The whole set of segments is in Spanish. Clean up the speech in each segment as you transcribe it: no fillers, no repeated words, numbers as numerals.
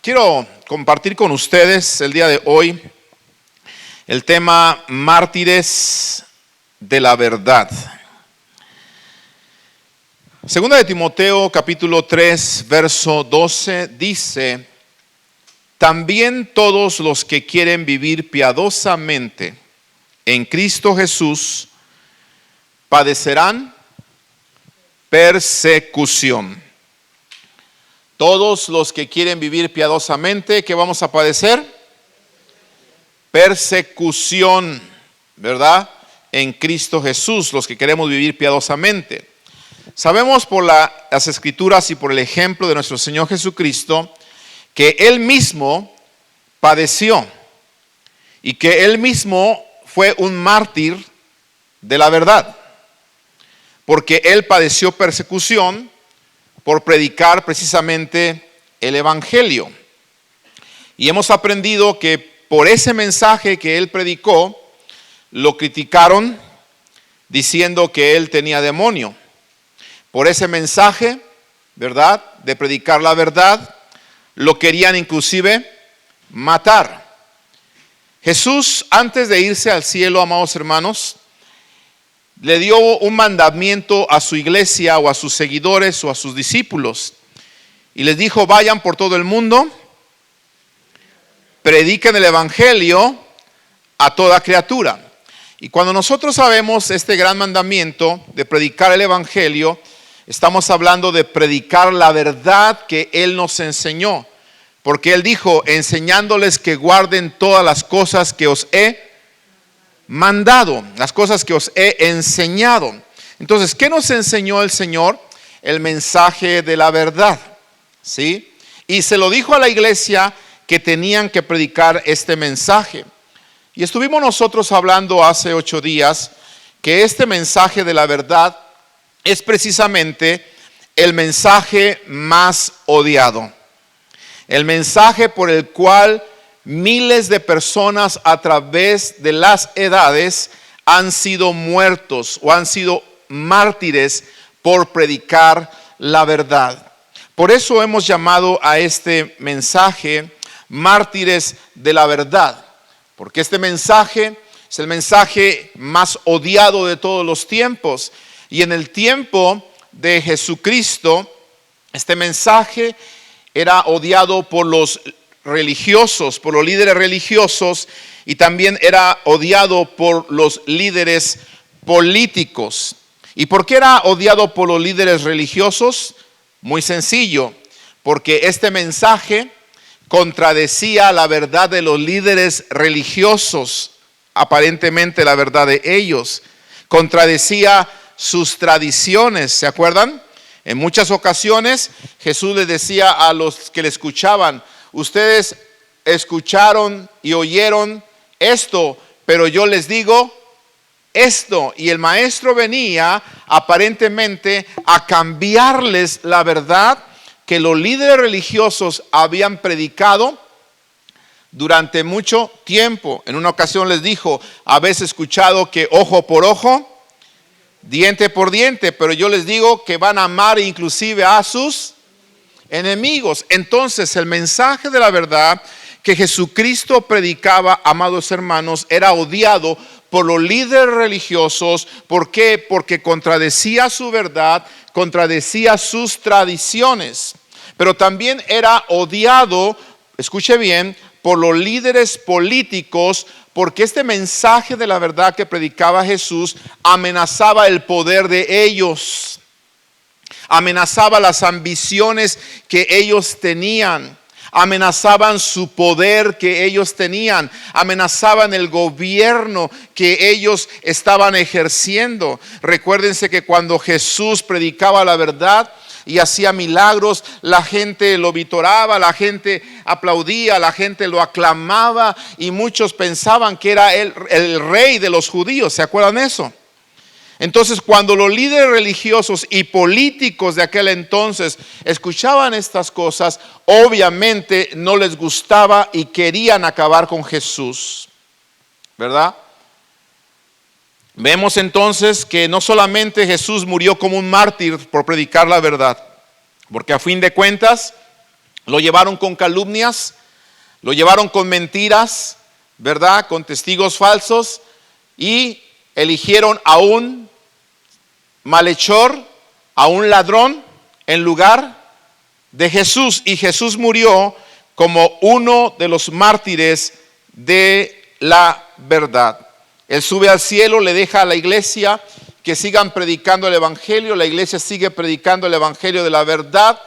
Quiero compartir con ustedes el día de hoy el tema mártires de la verdad. Segunda de Timoteo capítulo 3 verso 12 dice: también todos los que quieren vivir piadosamente en Cristo Jesús padecerán persecución. Todos los que quieren vivir piadosamente, ¿qué vamos a padecer? Persecución, ¿verdad? En Cristo Jesús, los que queremos vivir piadosamente. Sabemos por las Escrituras y por el ejemplo de nuestro Señor Jesucristo que Él mismo padeció y que Él mismo fue un mártir de la verdad, porque Él padeció persecución por predicar precisamente el Evangelio. Y hemos aprendido que por ese mensaje que Él predicó, lo criticaron diciendo que Él tenía demonio. Por ese mensaje, ¿verdad?, de predicar la verdad, lo querían inclusive matar. Jesús, antes de irse al cielo, amados hermanos, le dio un mandamiento a su iglesia o a sus seguidores o a sus discípulos. Y les dijo: vayan por todo el mundo, prediquen el Evangelio a toda criatura. Y cuando nosotros sabemos este gran mandamiento de predicar el Evangelio, estamos hablando de predicar la verdad que Él nos enseñó. Porque Él dijo: enseñándoles que guarden todas las cosas que os he mandado, las cosas que os he enseñado. Entonces, ¿qué nos enseñó el Señor? El mensaje de la verdad, ¿sí? Y se lo dijo a la iglesia que tenían que predicar este mensaje. Y estuvimos nosotros hablando hace 8 días que este mensaje de la verdad es precisamente el mensaje más odiado. El mensaje por el cual miles de personas a través de las edades han sido muertos o han sido mártires por predicar la verdad. Por eso hemos llamado a este mensaje mártires de la verdad, porque este mensaje es el mensaje más odiado de todos los tiempos. Y en el tiempo de Jesucristo, este mensaje era odiado por los religiosos, por los líderes religiosos, y también era odiado por los líderes políticos. ¿Y por qué era odiado por los líderes religiosos? Muy sencillo, porque este mensaje contradecía la verdad de los líderes religiosos, aparentemente la verdad de ellos, contradecía sus tradiciones, ¿se acuerdan? En muchas ocasiones Jesús les decía a los que le escuchaban: ustedes escucharon y oyeron esto, pero yo les digo esto. Y el maestro venía aparentemente a cambiarles la verdad que los líderes religiosos habían predicado durante mucho tiempo. En una ocasión les dijo: habéis escuchado que ojo por ojo, diente por diente, pero yo les digo que van a amar inclusive a sus enemigos. Entonces el mensaje de la verdad que Jesucristo predicaba, amados hermanos, era odiado por los líderes religiosos. ¿Por qué? Porque contradecía su verdad, contradecía sus tradiciones. Pero también era odiado, escuche bien, por los líderes políticos, porque este mensaje de la verdad que predicaba Jesús amenazaba el poder de ellos, amenazaba las ambiciones que ellos tenían, amenazaban su poder que ellos tenían, amenazaban el gobierno que ellos estaban ejerciendo. Recuérdense que cuando Jesús predicaba la verdad y hacía milagros, la gente lo vitoraba, la gente aplaudía, la gente lo aclamaba, y muchos pensaban que era el rey de los judíos. ¿Se acuerdan eso? Entonces, cuando los líderes religiosos y políticos de aquel entonces escuchaban estas cosas, obviamente no les gustaba y querían acabar con Jesús, ¿verdad? Vemos entonces que no solamente Jesús murió como un mártir por predicar la verdad, porque a fin de cuentas Lo llevaron con calumnias, lo llevaron con mentiras, ¿verdad? Con testigos falsos, y eligieron a un malhechor, a un ladrón en lugar de Jesús. Y Jesús murió como uno de los mártires de la verdad. Él sube al cielo, le deja a la iglesia que sigan predicando el evangelio. La iglesia sigue predicando el evangelio de la verdad,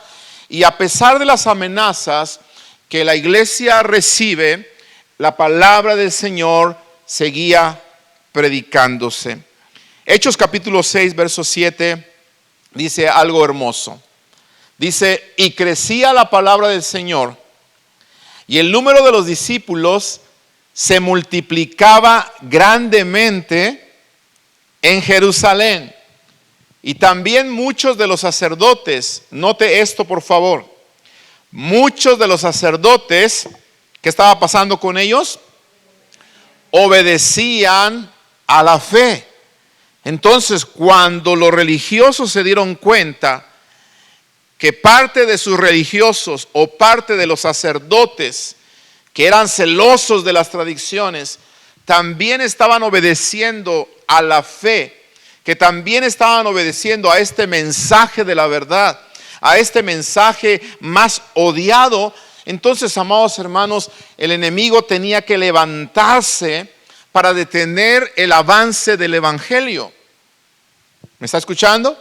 y a pesar de las amenazas que la iglesia recibe, la palabra del Señor seguía predicándose. Hechos capítulo 6, verso 7 dice algo hermoso. Dice: y crecía la palabra del Señor, y el número de los discípulos se multiplicaba grandemente en Jerusalén. Y también muchos de los sacerdotes, note esto por favor, muchos de los sacerdotes, ¿qué estaba pasando con ellos? Obedecían a la fe. Entonces, cuando los religiosos se dieron cuenta que parte de sus religiosos o parte de los sacerdotes que eran celosos de las tradiciones, también estaban obedeciendo a la fe, que también estaban obedeciendo a este mensaje de la verdad, a este mensaje más odiado, entonces, amados hermanos, el enemigo tenía que levantarse para detener el avance del evangelio. ¿Me está escuchando?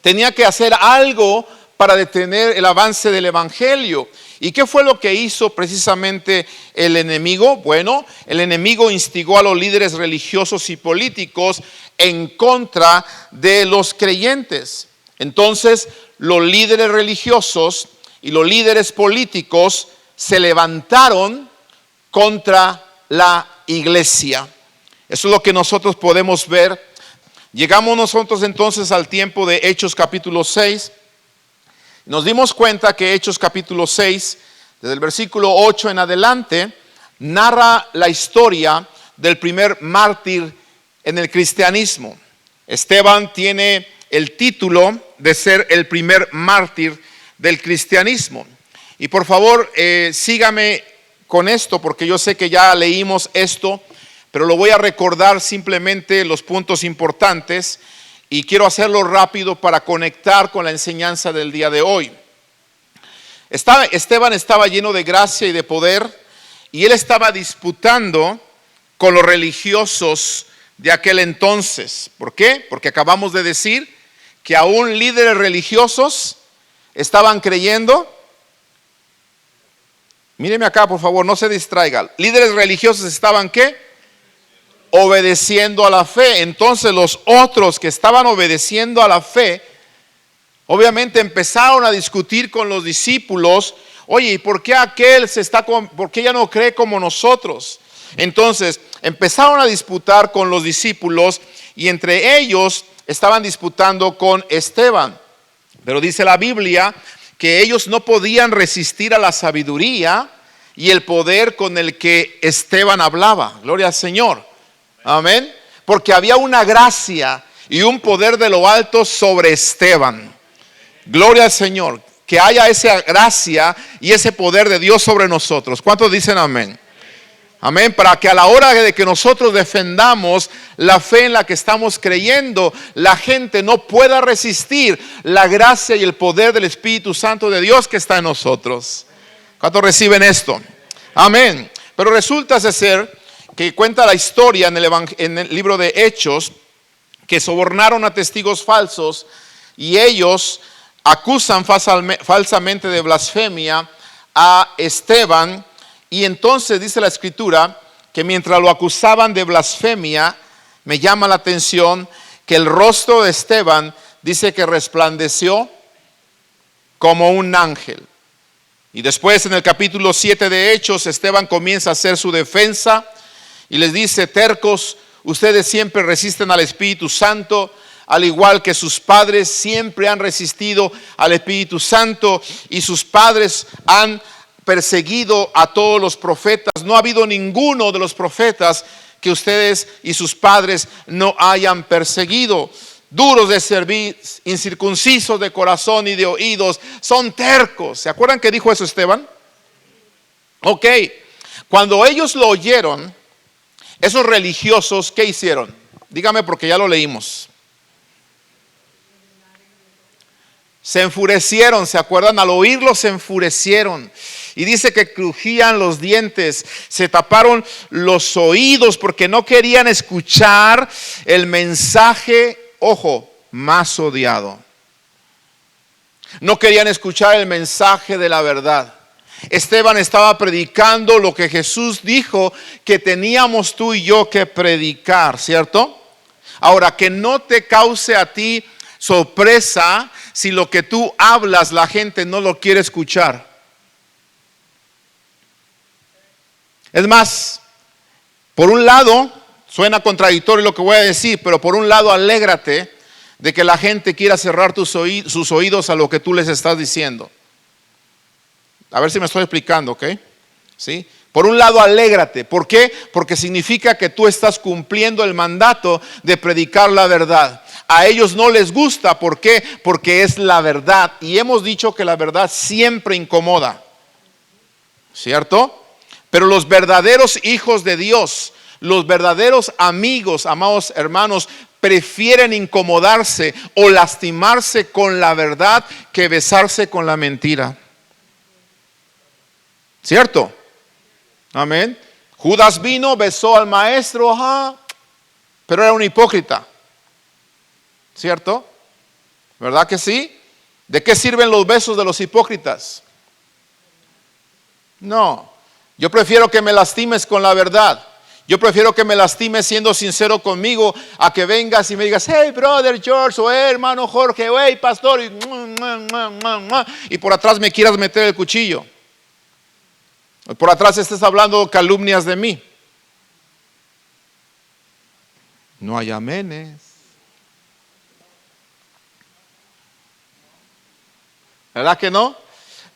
Tenía que hacer algo para detener el avance del evangelio. ¿Y qué fue lo que hizo precisamente el enemigo? Bueno, el enemigo instigó a los líderes religiosos y políticos en contra de los creyentes. Entonces, los líderes religiosos y los líderes políticos se levantaron contra la iglesia. Eso es lo que nosotros podemos ver. Llegamos nosotros entonces al tiempo de Hechos capítulo 6. Nos dimos cuenta que Hechos capítulo 6, desde el versículo 8 en adelante, narra la historia del primer mártir en el cristianismo. Esteban tiene el título de ser el primer mártir del cristianismo. Y por favor, sígame con esto, porque yo sé que ya leímos esto, pero lo voy a recordar simplemente los puntos importantes. Y quiero hacerlo rápido para conectar con la enseñanza del día de hoy. Esteban estaba lleno de gracia y de poder, y él estaba disputando con los religiosos de aquel entonces. ¿Por qué? Porque acabamos de decir que aún líderes religiosos estaban creyendo. Míreme acá, por favor, no se distraiga. Líderes religiosos estaban ¿qué? Obedeciendo a la fe. Entonces los otros que estaban obedeciendo a la fe, obviamente empezaron a discutir con los discípulos. Oye, ¿y por qué aquel por qué ya no cree como nosotros? Entonces empezaron a disputar con los discípulos, y entre ellos estaban disputando con Esteban. Pero dice la Biblia que ellos no podían resistir a la sabiduría y el poder con el que Esteban hablaba. Gloria al Señor. Amén. Porque había una gracia y un poder de lo alto sobre Esteban. Gloria al Señor. Que haya esa gracia y ese poder de Dios sobre nosotros. ¿Cuántos dicen amén? Amén. Para que a la hora de que nosotros defendamos la fe en la que estamos creyendo, la gente no pueda resistir la gracia y el poder del Espíritu Santo de Dios que está en nosotros. ¿Cuántos reciben esto? Amén. Pero resulta ser que cuenta la historia en el libro de Hechos, que sobornaron a testigos falsos, y ellos acusan falsamente de blasfemia a Esteban. Y entonces dice la escritura que mientras lo acusaban de blasfemia, me llama la atención que el rostro de Esteban dice que resplandeció como un ángel. Y después en el capítulo 7 de Hechos, Esteban comienza a hacer su defensa y les dice: tercos, ustedes siempre resisten al Espíritu Santo, al igual que sus padres siempre han resistido al Espíritu Santo, y sus padres han perseguido a todos los profetas. No ha habido ninguno de los profetas que ustedes y sus padres no hayan perseguido. duros de servir, incircuncisos de corazón y de oídos, son tercos. ¿Se acuerdan que dijo eso Esteban? Ok, cuando ellos lo oyeron, esos religiosos, ¿qué hicieron? Dígame porque ya lo leímos. Se enfurecieron, ¿se acuerdan? Al oírlo se enfurecieron. Y dice que crujían los dientes, se taparon los oídos porque no querían escuchar el mensaje, ojo, más odiado. No querían escuchar el mensaje de la verdad. Esteban estaba predicando lo que Jesús dijo que teníamos tú y yo que predicar, ¿cierto? Ahora, que no te cause a ti sorpresa si lo que tú hablas la gente no lo quiere escuchar. Es más, por un lado, suena contradictorio lo que voy a decir, pero por un lado alégrate de que la gente quiera cerrar sus oídos a lo que tú les estás diciendo. A ver si me estoy explicando, ¿ok? ¿Sí? Por un lado alégrate, ¿por qué? Porque significa que tú estás cumpliendo el mandato de predicar la verdad. A ellos no les gusta, ¿por qué? Porque es la verdad. Y hemos dicho que la verdad siempre incomoda, ¿cierto? Pero los verdaderos hijos de Dios, los verdaderos amigos, amados hermanos, prefieren incomodarse o lastimarse con la verdad que besarse con la mentira. ¿Cierto? Amén. Judas vino, besó al maestro, pero era un hipócrita. ¿Cierto? ¿Verdad que sí? ¿De qué sirven los besos de los hipócritas? No. Yo prefiero que me lastimes con la verdad. Yo prefiero que me lastimes siendo sincero conmigo a que vengas y me digas, hey brother George, o hey hermano Jorge, o hey pastor, y por atrás me quieras meter el cuchillo. Por atrás estés hablando calumnias de mí. No hay amenes. ¿Verdad que no?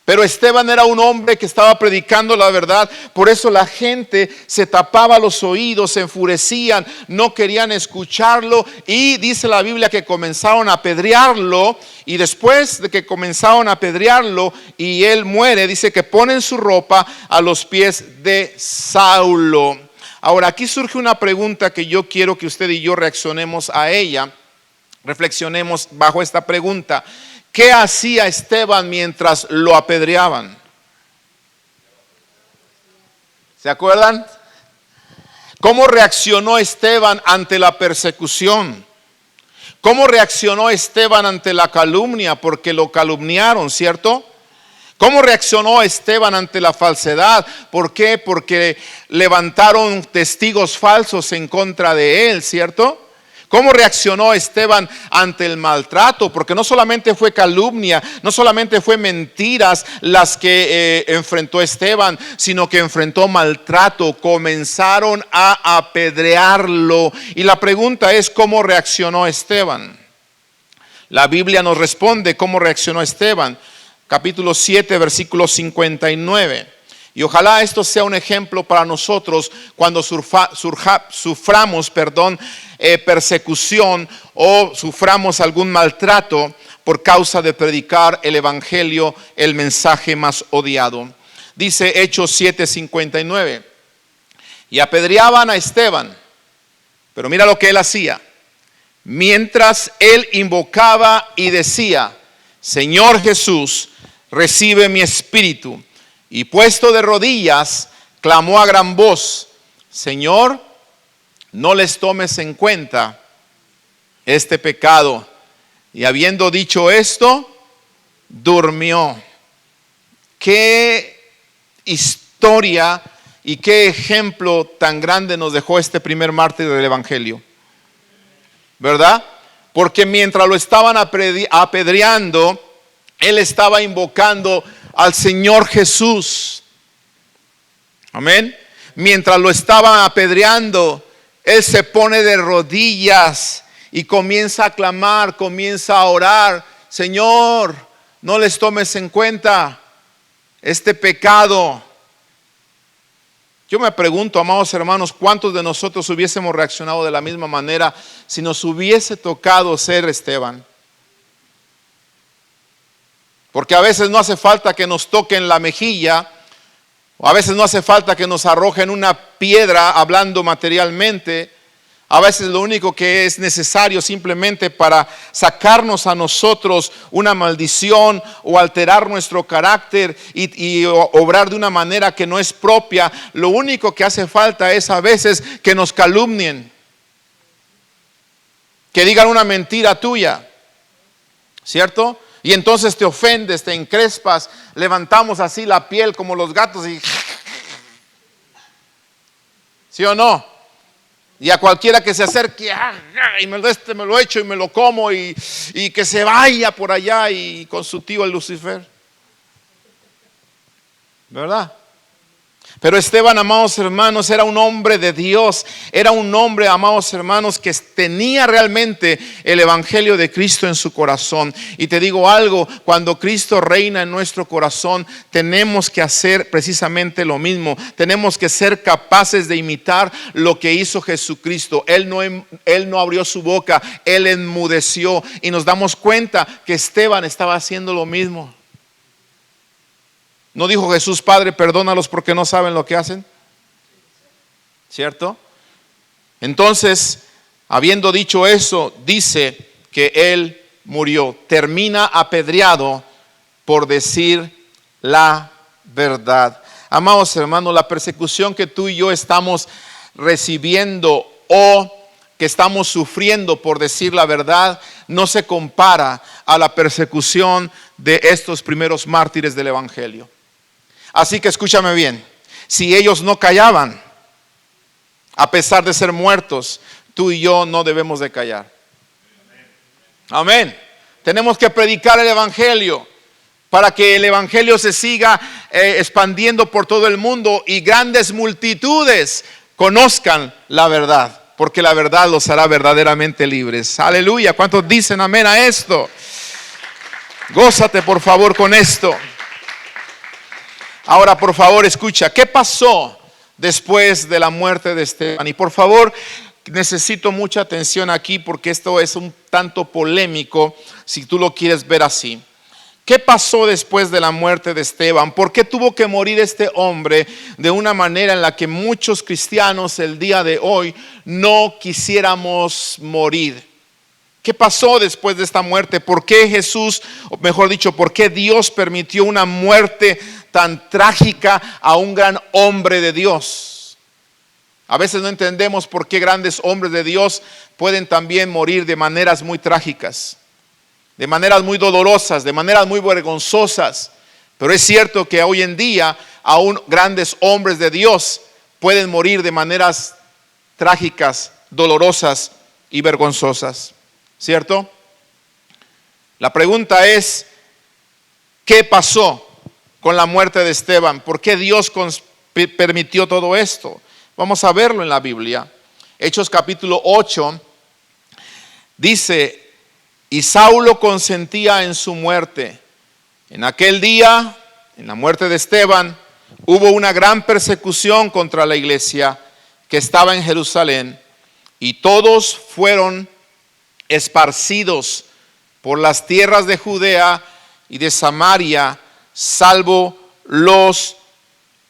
Pero Esteban era un hombre que estaba predicando la verdad. Por eso la gente se tapaba los oídos, se enfurecían, no querían escucharlo. Y dice la Biblia que comenzaron a apedrearlo. Y después de que comenzaron a apedrearlo y él muere, dice que ponen su ropa a los pies de Saulo. Ahora aquí surge una pregunta que yo quiero que usted y yo reaccionemos a ella. Reflexionemos bajo esta pregunta. ¿Qué hacía Esteban mientras lo apedreaban? ¿Se acuerdan? ¿Cómo reaccionó Esteban ante la persecución? ¿Cómo reaccionó Esteban ante la calumnia? Porque lo calumniaron, ¿cierto? ¿Cómo reaccionó Esteban ante la falsedad? ¿Por qué? Porque levantaron testigos falsos en contra de él, ¿cierto? ¿Cómo reaccionó Esteban ante el maltrato? Porque no solamente fue calumnia, no solamente fue mentiras las que enfrentó Esteban, sino que enfrentó maltrato. Comenzaron a apedrearlo. Y la pregunta es, ¿cómo reaccionó Esteban? La Biblia nos responde cómo reaccionó Esteban. Capítulo 7, versículo 59. Y ojalá esto sea un ejemplo para nosotros cuando suframos persecución o suframos algún maltrato por causa de predicar el evangelio, el mensaje más odiado. Dice Hechos 7:59. Y apedreaban a Esteban, pero mira lo que él hacía. Mientras él invocaba y decía, Señor Jesús, recibe mi espíritu. Y puesto de rodillas, clamó a gran voz, Señor, no les tomes en cuenta este pecado. Y habiendo dicho esto, durmió. Qué historia y qué ejemplo tan grande nos dejó este primer mártir del evangelio, ¿verdad? Porque mientras lo estaban apedreando, él estaba invocando al Señor Jesús. Amén. Mientras lo estaban apedreando, él se pone de rodillas y comienza a clamar, comienza a orar. Señor, no les tomes en cuenta este pecado. Yo me pregunto, amados hermanos, ¿cuántos de nosotros hubiésemos reaccionado de la misma manera si nos hubiese tocado ser Esteban? Porque a veces no hace falta que nos toquen la mejilla, o a veces no hace falta que nos arrojen una piedra hablando materialmente. A veces lo único que es necesario simplemente para sacarnos a nosotros una maldición o alterar nuestro carácter y obrar de una manera que no es propia, lo único que hace falta es a veces que nos calumnien, que digan una mentira tuya, ¿cierto? Y entonces te ofendes, te encrespas, levantamos así la piel como los gatos y ¿sí o no? Y a cualquiera que se acerque, y me lo echo y me lo como y que se vaya por allá y con su tío el Lucifer. ¿Verdad? Pero Esteban, amados hermanos, era un hombre de Dios. Era un hombre, amados hermanos, que tenía realmente el evangelio de Cristo en su corazón. Y te digo algo, cuando Cristo reina en nuestro corazón, tenemos que hacer precisamente lo mismo. Tenemos que ser capaces de imitar lo que hizo Jesucristo. Él no abrió su boca, Él enmudeció. Y nos damos cuenta que Esteban estaba haciendo lo mismo. ¿No dijo Jesús, Padre, perdónalos porque no saben lo que hacen? ¿Cierto? Entonces, habiendo dicho eso, dice que él murió. Termina apedreado por decir la verdad. Amados hermanos, la persecución que tú y yo estamos recibiendo o que estamos sufriendo por decir la verdad no se compara a la persecución de estos primeros mártires del evangelio. Así que escúchame bien, si ellos no callaban, a pesar de ser muertos, tú y yo no debemos de callar. Amén. Tenemos que predicar el evangelio para que el evangelio se siga expandiendo por todo el mundo y grandes multitudes conozcan la verdad, porque la verdad los hará verdaderamente libres. Aleluya. ¿Cuántos dicen amén a esto? Gózate por favor con esto. Ahora, por favor, escucha, ¿qué pasó después de la muerte de Esteban? Y por favor, necesito mucha atención aquí porque esto es un tanto polémico, si tú lo quieres ver así. ¿Qué pasó después de la muerte de Esteban? ¿Por qué tuvo que morir este hombre de una manera en la que muchos cristianos el día de hoy no quisiéramos morir? ¿Qué pasó después de esta muerte? ¿Por qué Jesús, o mejor dicho, por qué Dios permitió una muerte tan trágica a un gran hombre de Dios? A veces no entendemos por qué grandes hombres de Dios pueden también morir de maneras muy trágicas, de maneras muy dolorosas, de maneras muy vergonzosas. Pero es cierto que hoy en día aún grandes hombres de Dios pueden morir de maneras trágicas, dolorosas y vergonzosas. ¿Cierto? La pregunta es, ¿qué pasó con la muerte de Esteban? ¿Por qué Dios permitió todo esto? Vamos a verlo en la Biblia. Hechos capítulo 8 dice, y Saulo consentía en su muerte. En aquel día, en la muerte de Esteban, hubo una gran persecución contra la iglesia que estaba en Jerusalén y todos fueron esparcidos por las tierras de Judea y de Samaria, salvo los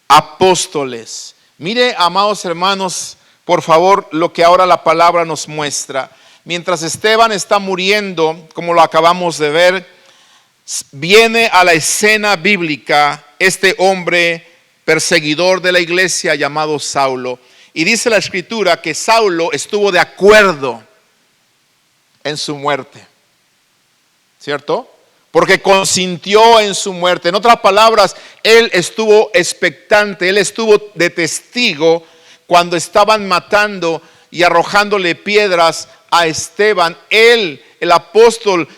apóstoles. Mire, amados hermanos, por favor, lo que ahora la palabra nos muestra. Mientras Esteban está muriendo, como lo acabamos de ver, viene a la escena bíblica este hombre perseguidor de la iglesia llamado Saulo. Y dice la escritura que Saulo estuvo de acuerdo en su muerte, ¿cierto? Porque consintió en su muerte. En otras palabras, él estuvo expectante, él estuvo de testigo cuando estaban matando y arrojándole piedras a Esteban. Él, el apóstol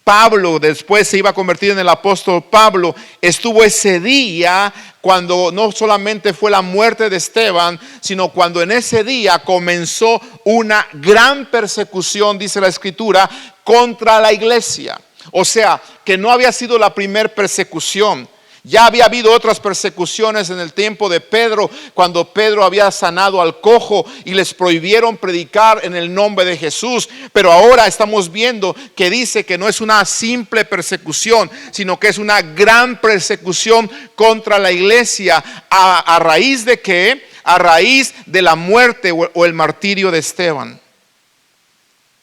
Pablo, después se iba a convertir en el apóstol Pablo, estuvo ese día cuando no solamente fue la muerte de Esteban, sino cuando en ese día comenzó una gran persecución, dice la escritura, contra la iglesia. O sea, que no había sido la primera persecución. Ya había habido otras persecuciones en el tiempo de Pedro, cuando Pedro había sanado al cojo y les prohibieron predicar en el nombre de Jesús. Pero ahora estamos viendo que dice que no es una simple persecución, sino que es una gran persecución contra la iglesia. ¿A raíz de qué? A raíz de la muerte o el martirio de Esteban.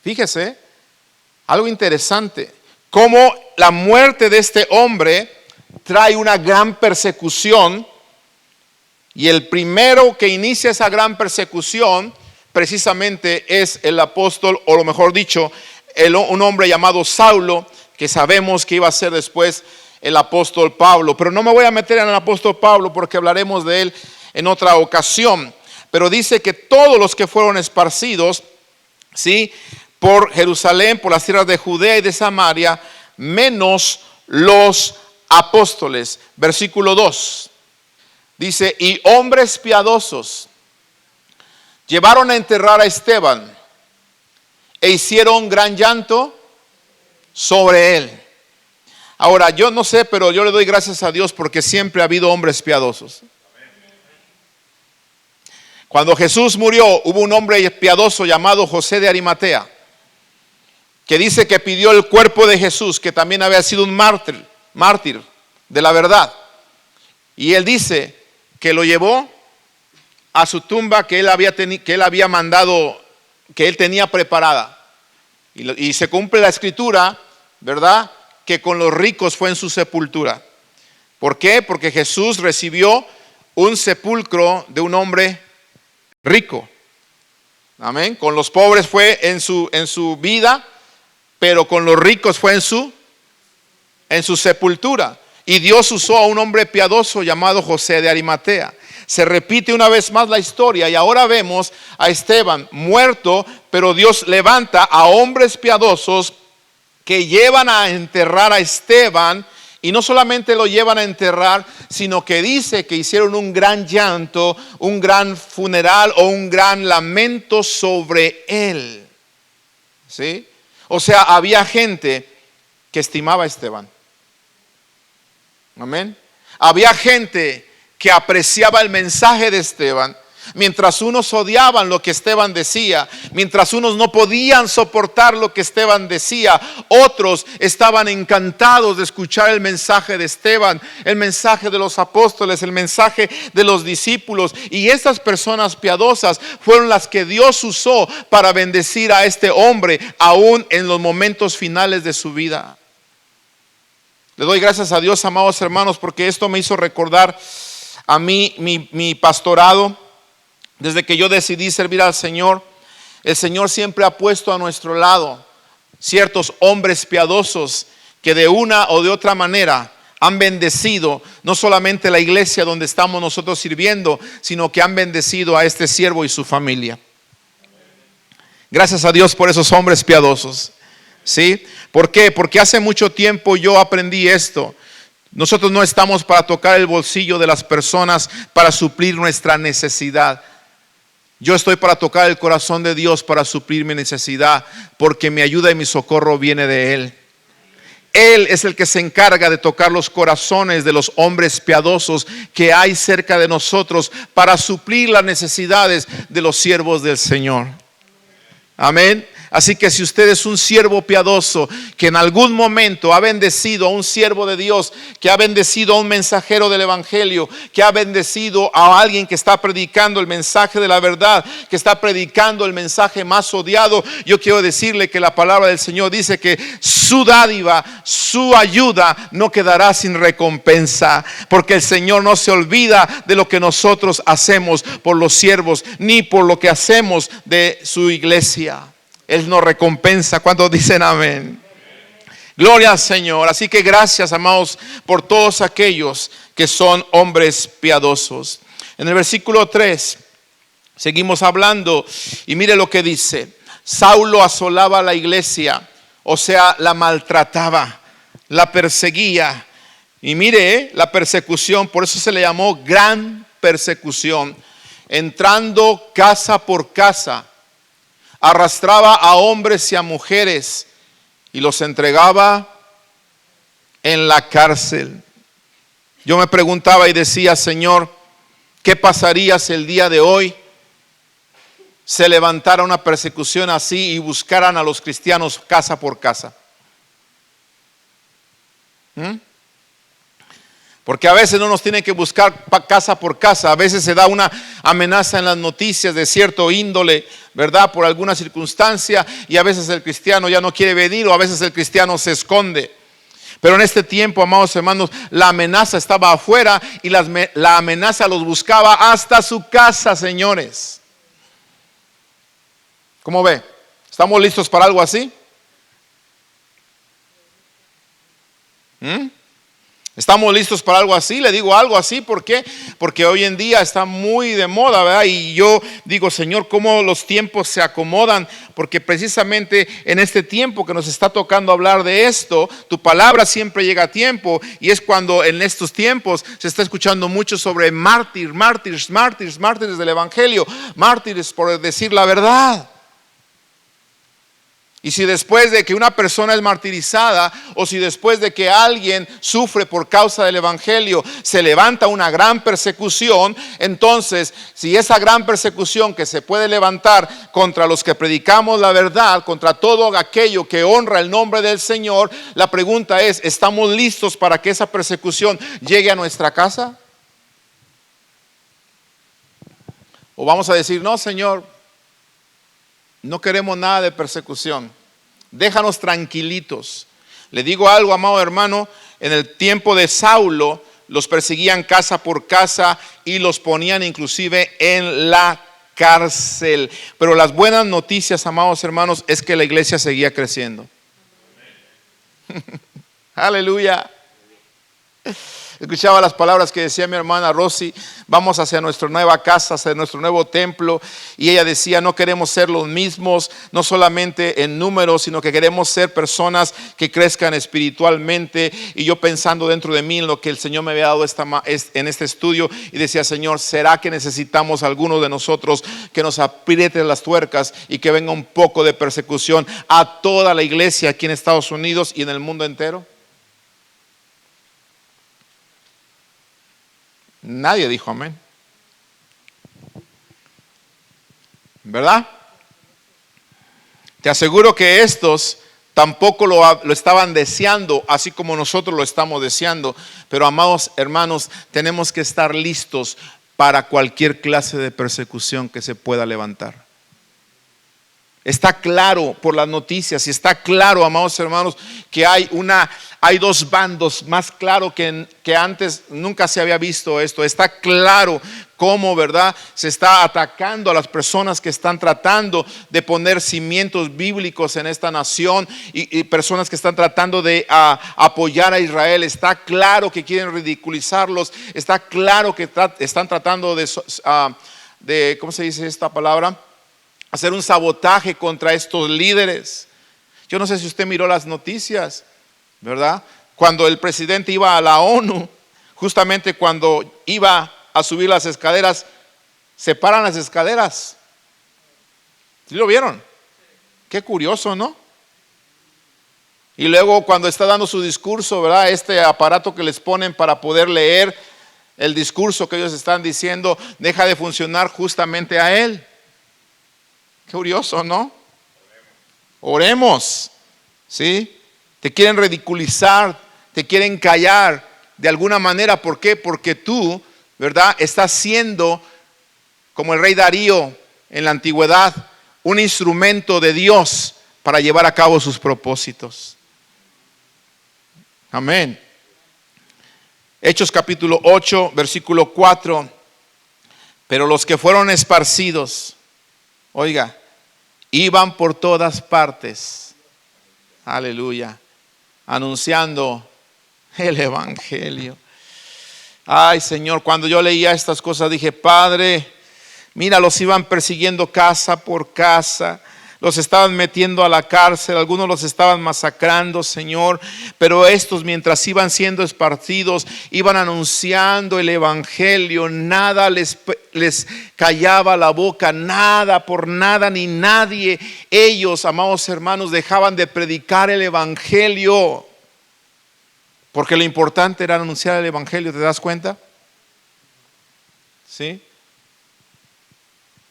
Fíjese, algo interesante, cómo la muerte de este hombre trae una gran persecución, y el primero que inicia esa gran persecución precisamente es el apóstol, o lo mejor dicho, un hombre llamado Saulo, que sabemos que iba a ser después el apóstol Pablo. Pero no me voy a meter en el apóstol Pablo porque hablaremos de él en otra ocasión. Pero dice que todos los que fueron esparcidos, ¿sí?, por Jerusalén, por las tierras de Judea y de Samaria, menos los apóstoles. Versículo 2 dice: y hombres piadosos llevaron a enterrar a Esteban e hicieron gran llanto sobre él. Ahora, yo no sé, pero yo le doy gracias a Dios porque siempre ha habido hombres piadosos. Cuando Jesús murió, hubo un hombre piadoso llamado José de Arimatea, que dice que pidió el cuerpo de Jesús, que también había sido un mártir de la verdad. Y él dice que lo llevó a su tumba que él había mandado, que él tenía preparada. Y se cumple la escritura, ¿verdad?, que con los ricos fue en su sepultura. ¿Por qué? Porque Jesús recibió un sepulcro de un hombre rico. Amén. Con los pobres fue en su vida, pero con los ricos fue en su sepultura. Y Dios usó a un hombre piadoso llamado José de Arimatea. Se repite una vez más la historia y ahora vemos a Esteban muerto, pero Dios levanta a hombres piadosos que llevan a enterrar a Esteban. Y no solamente lo llevan a enterrar, sino que dice que hicieron un gran llanto, un gran funeral o un gran lamento sobre él. ¿Sí? O sea, había gente que estimaba a Esteban. Amén. Había gente que apreciaba el mensaje de Esteban. Mientras unos odiaban lo que Esteban decía, mientras unos no podían soportar lo que Esteban decía, otros estaban encantados de escuchar el mensaje de Esteban, el mensaje de los apóstoles, el mensaje de los discípulos. Y esas personas piadosas fueron las que Dios usó para bendecir a este hombre, aún en los momentos finales de su vida. Le doy gracias a Dios, amados hermanos, porque esto me hizo recordar a mí mi pastorado. Desde que yo decidí servir al Señor, el Señor siempre ha puesto a nuestro lado ciertos hombres piadosos que de una o de otra manera han bendecido no solamente la iglesia donde estamos nosotros sirviendo, sino que han bendecido a este siervo y su familia. Gracias a Dios por esos hombres piadosos. ¿Sí? ¿Por qué? Porque hace mucho tiempo yo aprendí esto. Nosotros no estamos para tocar el bolsillo de las personas para suplir nuestra necesidad. Yo estoy para tocar el corazón de Dios para suplir mi necesidad, porque mi ayuda y mi socorro viene de Él. Él es el que se encarga de tocar los corazones de los hombres piadosos que hay cerca de nosotros para suplir las necesidades de los siervos del Señor. Amén. Así que si usted es un siervo piadoso que en algún momento ha bendecido a un siervo de Dios, que ha bendecido a un mensajero del evangelio, que ha bendecido a alguien que está predicando el mensaje de la verdad, que está predicando el mensaje más odiado, yo quiero decirle que la palabra del Señor dice que su dádiva, su ayuda no quedará sin recompensa, porque el Señor no se olvida de lo que nosotros hacemos por los siervos, ni por lo que hacemos de su iglesia. Él nos recompensa. ¿Cuántos dicen amén? Gloria al Señor. Así que gracias, amados, por todos aquellos que son hombres piadosos. En el versículo 3 seguimos hablando y mire lo que dice. Saulo asolaba a la iglesia, o sea, la maltrataba, la perseguía. Y mire la persecución, por eso se le llamó gran persecución. Entrando casa por casa, arrastraba a hombres y a mujeres y los entregaba en la cárcel. Yo me preguntaba y decía, Señor, ¿qué pasaría si el día de hoy se levantara una persecución así y buscaran a los cristianos casa por casa? Porque a veces no nos tienen que buscar casa por casa. A veces se da una amenaza en las noticias de cierto índole, ¿verdad? Por alguna circunstancia, y a veces el cristiano ya no quiere venir, o a veces el cristiano se esconde. Pero en este tiempo, amados hermanos, la amenaza estaba afuera y la amenaza los buscaba hasta su casa, señores. ¿Cómo ve? ¿Estamos listos para algo así? ¿Estamos listos para algo así? Le digo algo así, ¿por qué? Porque hoy en día está muy de moda, ¿verdad? Y yo digo, Señor, ¿cómo los tiempos se acomodan? Porque precisamente en este tiempo que nos está tocando hablar de esto, tu palabra siempre llega a tiempo, y es cuando en estos tiempos se está escuchando mucho sobre mártires del evangelio, mártires por decir la verdad. Y si después de que una persona es martirizada, o si después de que alguien sufre por causa del evangelio se levanta una gran persecución, entonces si esa gran persecución que se puede levantar contra los que predicamos la verdad, contra todo aquello que honra el nombre del Señor, la pregunta es, ¿estamos listos para que esa persecución llegue a nuestra casa? O vamos a decir, no, Señor, no queremos nada de persecución, déjanos tranquilitos. Le digo algo, amado hermano, en el tiempo de Saulo los perseguían casa por casa y los ponían inclusive en la cárcel. Pero las buenas noticias, amados hermanos, es que la iglesia seguía creciendo. Aleluya. Escuchaba las palabras que decía mi hermana Rosy, vamos hacia nuestra nueva casa, hacia nuestro nuevo templo, y ella decía, no queremos ser los mismos, no solamente en números, sino que queremos ser personas que crezcan espiritualmente. Y yo pensando dentro de mí en lo que el Señor me había dado en este estudio, y decía, Señor, ¿será que necesitamos algunos de nosotros que nos aprieten las tuercas y que venga un poco de persecución a toda la iglesia aquí en Estados Unidos y en el mundo entero? Nadie dijo amén. ¿Verdad? Te aseguro que estos tampoco lo estaban deseando, así como nosotros lo estamos deseando. Pero amados hermanos, tenemos que estar listos para cualquier clase de persecución que se pueda levantar. Está claro por las noticias, y está claro, amados hermanos, que hay dos bandos, más claro que antes. Nunca se había visto esto. Está claro cómo, ¿verdad?, se está atacando a las personas que están tratando de poner cimientos bíblicos en esta nación, y personas que están tratando de apoyar a Israel. Está claro que quieren ridiculizarlos. Está claro que están tratando de, ¿cómo se dice esta palabra?, hacer un sabotaje contra estos líderes. Yo no sé si usted miró las noticias, ¿verdad? Cuando el presidente iba a la ONU, justamente cuando iba a subir las escaleras, se paran las escaleras. ¿Sí lo vieron? Qué curioso, ¿no? Y luego cuando está dando su discurso, ¿verdad?, este aparato que les ponen para poder leer el discurso que ellos están diciendo, deja de funcionar justamente a él. Curioso, ¿no? Oremos, ¿sí? Te quieren ridiculizar, te quieren callar de alguna manera. ¿Por qué? Porque tú, ¿verdad?, estás siendo, como el rey Darío en la antigüedad, un instrumento de Dios para llevar a cabo sus propósitos. Amén. Hechos capítulo 8, versículo 4. Pero los que fueron esparcidos, oiga, iban por todas partes, aleluya, anunciando el evangelio. Ay, Señor, cuando yo leía estas cosas dije, Padre, mira, los iban persiguiendo casa por casa, los estaban metiendo a la cárcel, algunos los estaban masacrando, Señor, pero estos, mientras iban siendo esparcidos, iban anunciando el evangelio. Nada les callaba la boca, nada por nada ni nadie. Ellos, amados hermanos, dejaban de predicar el evangelio. Porque lo importante era anunciar el evangelio, ¿te das cuenta? ¿Sí?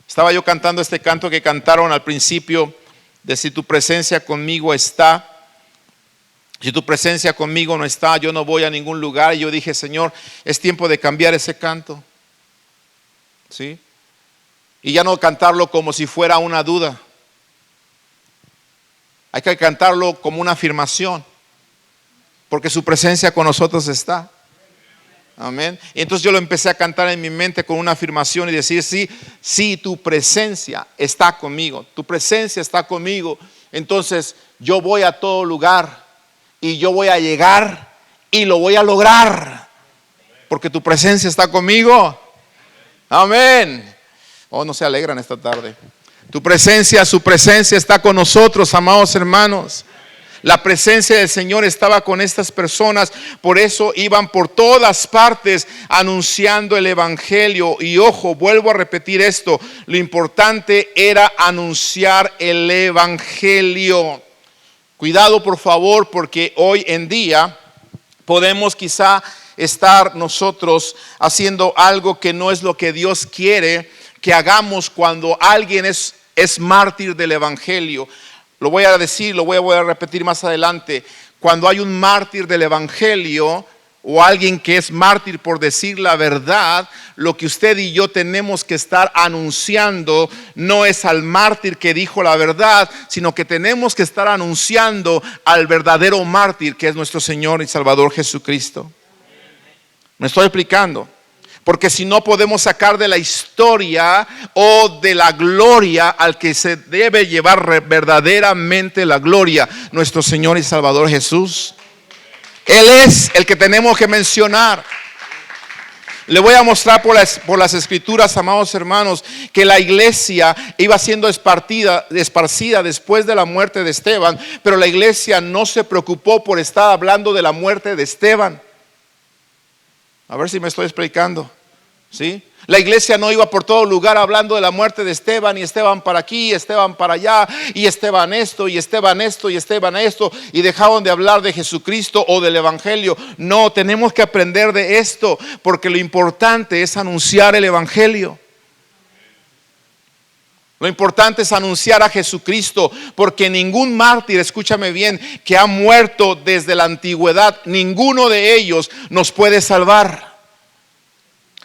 Estaba yo cantando este canto que cantaron al principio de si tu presencia conmigo está. Si tu presencia conmigo no está, yo no voy a ningún lugar. Y yo dije, Señor, es tiempo de cambiar ese canto. ¿Sí? Y ya no cantarlo como si fuera una duda. Hay que cantarlo como una afirmación. Porque su presencia con nosotros está. Amén. Y entonces yo lo empecé a cantar en mi mente con una afirmación y decir, sí, tu presencia está conmigo. Tu presencia está conmigo. Entonces yo voy a todo lugar y yo voy a llegar y lo voy a lograr. Porque tu presencia está conmigo. Amén. Oh, no se alegran esta tarde. Tu presencia, su presencia está con nosotros, amados hermanos. La presencia del Señor estaba con estas personas, por eso iban por todas partes anunciando el evangelio. Y ojo, vuelvo a repetir esto, lo importante era anunciar el evangelio. Cuidado por favor, porque hoy en día podemos quizá estar nosotros haciendo algo que no es lo que Dios quiere que hagamos cuando alguien es mártir del evangelio. Lo voy a decir, lo voy a repetir más adelante. Cuando hay un mártir del evangelio o alguien que es mártir por decir la verdad, lo que usted y yo tenemos que estar anunciando no es al mártir que dijo la verdad, sino que tenemos que estar anunciando al verdadero mártir, que es nuestro Señor y Salvador Jesucristo. ¿Me estoy explicando? Porque si no podemos sacar de la historia o de la gloria al que se debe llevar verdaderamente la gloria, nuestro Señor y Salvador Jesús. Él es el que tenemos que mencionar. Le voy a mostrar por las escrituras, amados hermanos, que la iglesia iba siendo esparcida después de la muerte de Esteban, pero la iglesia no se preocupó por estar hablando de la muerte de Esteban. A ver si me estoy explicando. ¿Sí? La iglesia no iba por todo lugar hablando de la muerte de Esteban, y Esteban para aquí, y Esteban para allá, y Esteban esto, y Esteban esto, y Esteban esto, y dejaban de hablar de Jesucristo o del evangelio. No, tenemos que aprender de esto, porque lo importante es anunciar el evangelio. Lo importante es anunciar a Jesucristo, porque ningún mártir, escúchame bien, que ha muerto desde la antigüedad, ninguno de ellos nos puede salvar.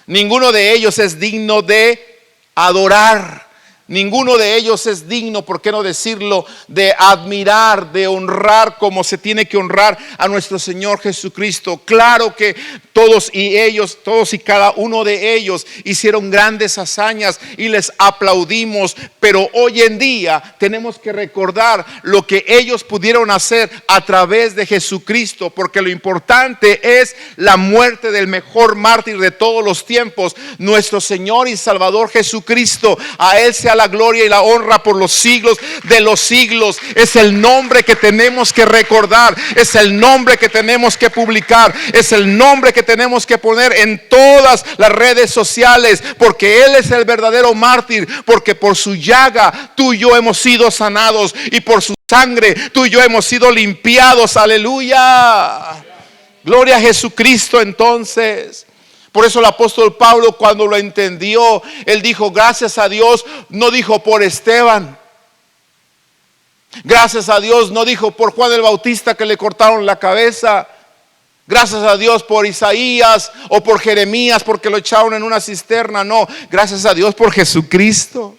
Ninguno de ellos es digno de adorar. Ninguno de ellos es digno, ¿por qué no decirlo?, de admirar, de honrar como se tiene que honrar a nuestro Señor Jesucristo. Claro que todos y cada uno de ellos hicieron grandes hazañas y les aplaudimos, pero hoy en día tenemos que recordar lo que ellos pudieron hacer a través de Jesucristo, porque lo importante es la muerte del mejor mártir de todos los tiempos, nuestro Señor y Salvador Jesucristo. A Él sea la gloria y la honra por los siglos de los siglos. Es el nombre que tenemos que recordar, es el nombre que tenemos que publicar, es el nombre que tenemos que poner en todas las redes sociales, porque Él es el verdadero mártir, porque por su llaga tú y yo hemos sido sanados, y por su sangre tú y yo hemos sido limpiados. Aleluya, gloria a Jesucristo. Entonces, por eso el apóstol Pablo, cuando lo entendió, él dijo, gracias a Dios, no dijo por Esteban. Gracias a Dios, no dijo por Juan el Bautista que le cortaron la cabeza. Gracias a Dios por Isaías o por Jeremías porque lo echaron en una cisterna. No, gracias a Dios por Jesucristo,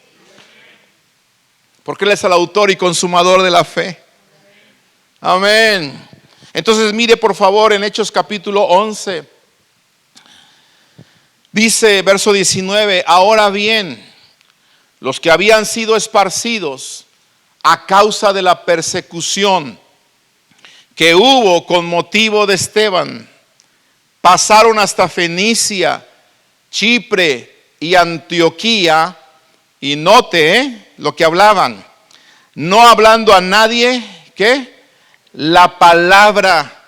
porque Él es el autor y consumador de la fe. Amén. Entonces mire por favor en Hechos capítulo 11. Dice verso 19, ahora bien, los que habían sido esparcidos a causa de la persecución que hubo con motivo de Esteban, pasaron hasta Fenicia, Chipre y Antioquía, y note lo que hablaban, no hablando a nadie, ¿qué? La palabra,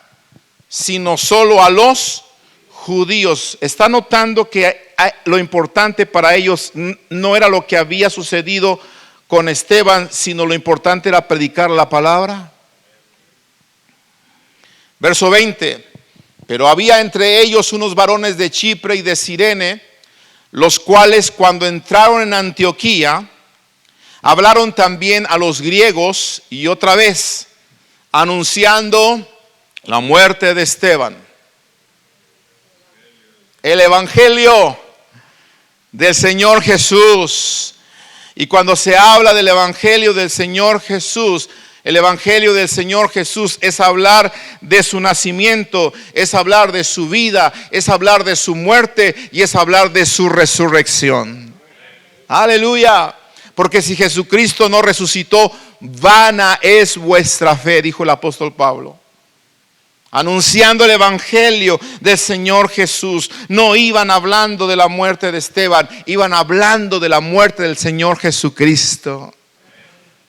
sino solo a los judíos. Está notando que lo importante para ellos no era lo que había sucedido con Esteban, sino lo importante era predicar la palabra. Verso 20, Pero había entre ellos unos varones de Chipre y de Cirene, los cuales cuando entraron en Antioquía, hablaron también a los griegos y otra vez, anunciando la muerte de Esteban. El evangelio del Señor Jesús. Y cuando se habla del evangelio del Señor Jesús, el evangelio del Señor Jesús es hablar de su nacimiento, es hablar de su vida, es hablar de su muerte y es hablar de su resurrección. Aleluya. Porque si Jesucristo no resucitó, vana es vuestra fe, dijo el apóstol Pablo. Anunciando el evangelio del Señor Jesús. No iban hablando de la muerte de Esteban, iban hablando de la muerte del Señor Jesucristo.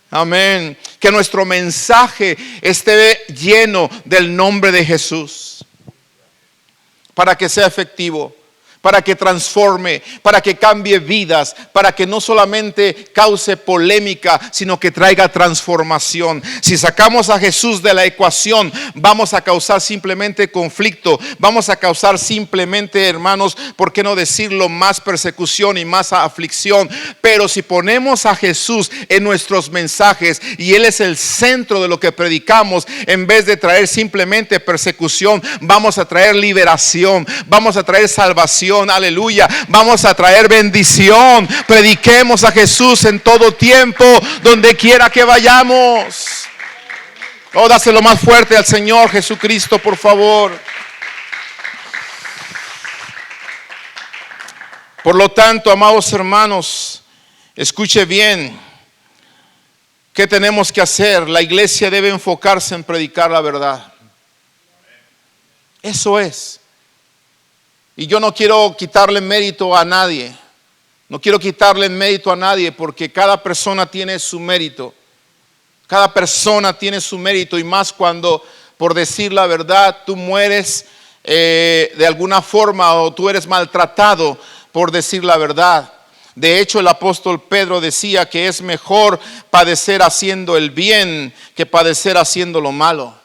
Amén. Que nuestro mensaje esté lleno del nombre de Jesús, para que sea efectivo, para que transforme, para que cambie vidas, para que no solamente cause polémica, sino que traiga transformación. Si sacamos a Jesús de la ecuación, vamos a causar simplemente conflicto, vamos a causar simplemente, hermanos, ¿por qué no decirlo?, más persecución y más aflicción. Pero si ponemos a Jesús en nuestros mensajes y Él es el centro de lo que predicamos, en vez de traer simplemente persecución, vamos a traer liberación, vamos a traer salvación. Aleluya, vamos a traer bendición. Prediquemos a Jesús en todo tiempo, donde quiera que vayamos. Oh, dáselo más fuerte al Señor Jesucristo, por favor. Por lo tanto, amados hermanos, escuche bien. ¿Qué tenemos que hacer? La iglesia debe enfocarse en predicar la verdad. Eso es. Y yo no quiero quitarle mérito a nadie. No quiero quitarle mérito a nadie, porque cada persona tiene su mérito. Cada persona tiene su mérito, y más cuando, por decir la verdad, tú mueres de alguna forma, o tú eres maltratado por decir la verdad. De hecho, el apóstol Pedro decía que es mejor padecer haciendo el bien que padecer haciendo lo malo.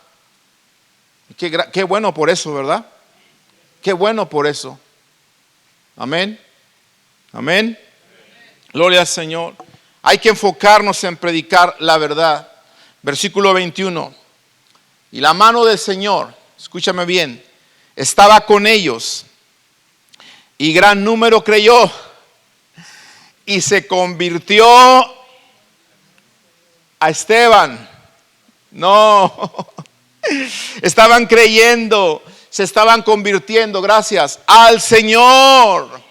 Qué bueno por eso, ¿verdad? Qué bueno por eso. Amén. Amén. Gloria al Señor. Hay que enfocarnos en predicar la verdad. Versículo 21. Y la mano del Señor, escúchame bien, estaba con ellos, y gran número creyó y se convirtió a Esteban. No, estaban creyendo, se estaban convirtiendo, gracias al Señor.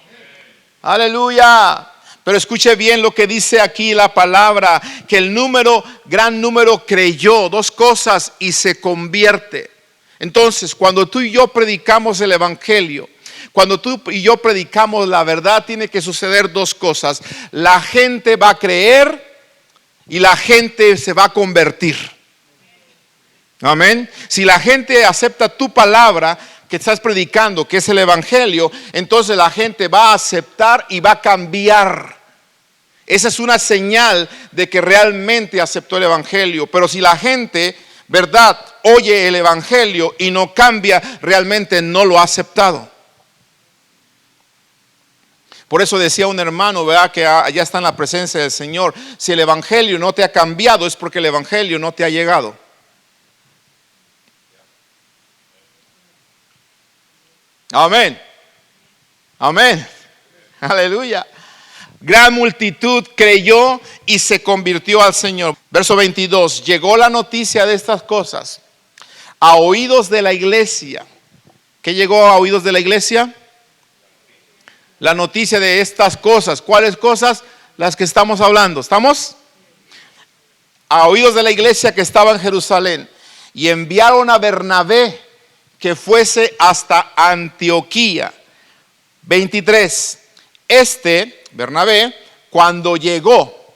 Aleluya. Pero escuche bien lo que dice aquí la palabra, que el número, gran número creyó, dos cosas, y se convierte. Entonces, cuando tú y yo predicamos el evangelio, cuando tú y yo predicamos la verdad, tiene que suceder dos cosas. La gente va a creer y la gente se va a convertir. Amén. Si la gente acepta tu palabra que estás predicando, que es el evangelio, entonces la gente va a aceptar y va a cambiar. Esa es una señal de que realmente aceptó el evangelio. Pero si la gente, verdad, oye el evangelio y no cambia, realmente no lo ha aceptado. Por eso decía un hermano, ¿verdad?, que allá está en la presencia del Señor: si el evangelio no te ha cambiado, es porque el evangelio no te ha llegado. Amén. Amén. Aleluya. Gran multitud creyó y se convirtió al Señor. Verso 22. Llegó la noticia de estas cosas a oídos de la iglesia. ¿Qué llegó a oídos de la iglesia? La noticia de estas cosas. ¿Cuáles cosas? Las que estamos hablando. ¿Estamos? A oídos de la iglesia que estaba en Jerusalén. Y enviaron a Bernabé que fuese hasta Antioquía. 23. Bernabé, cuando llegó,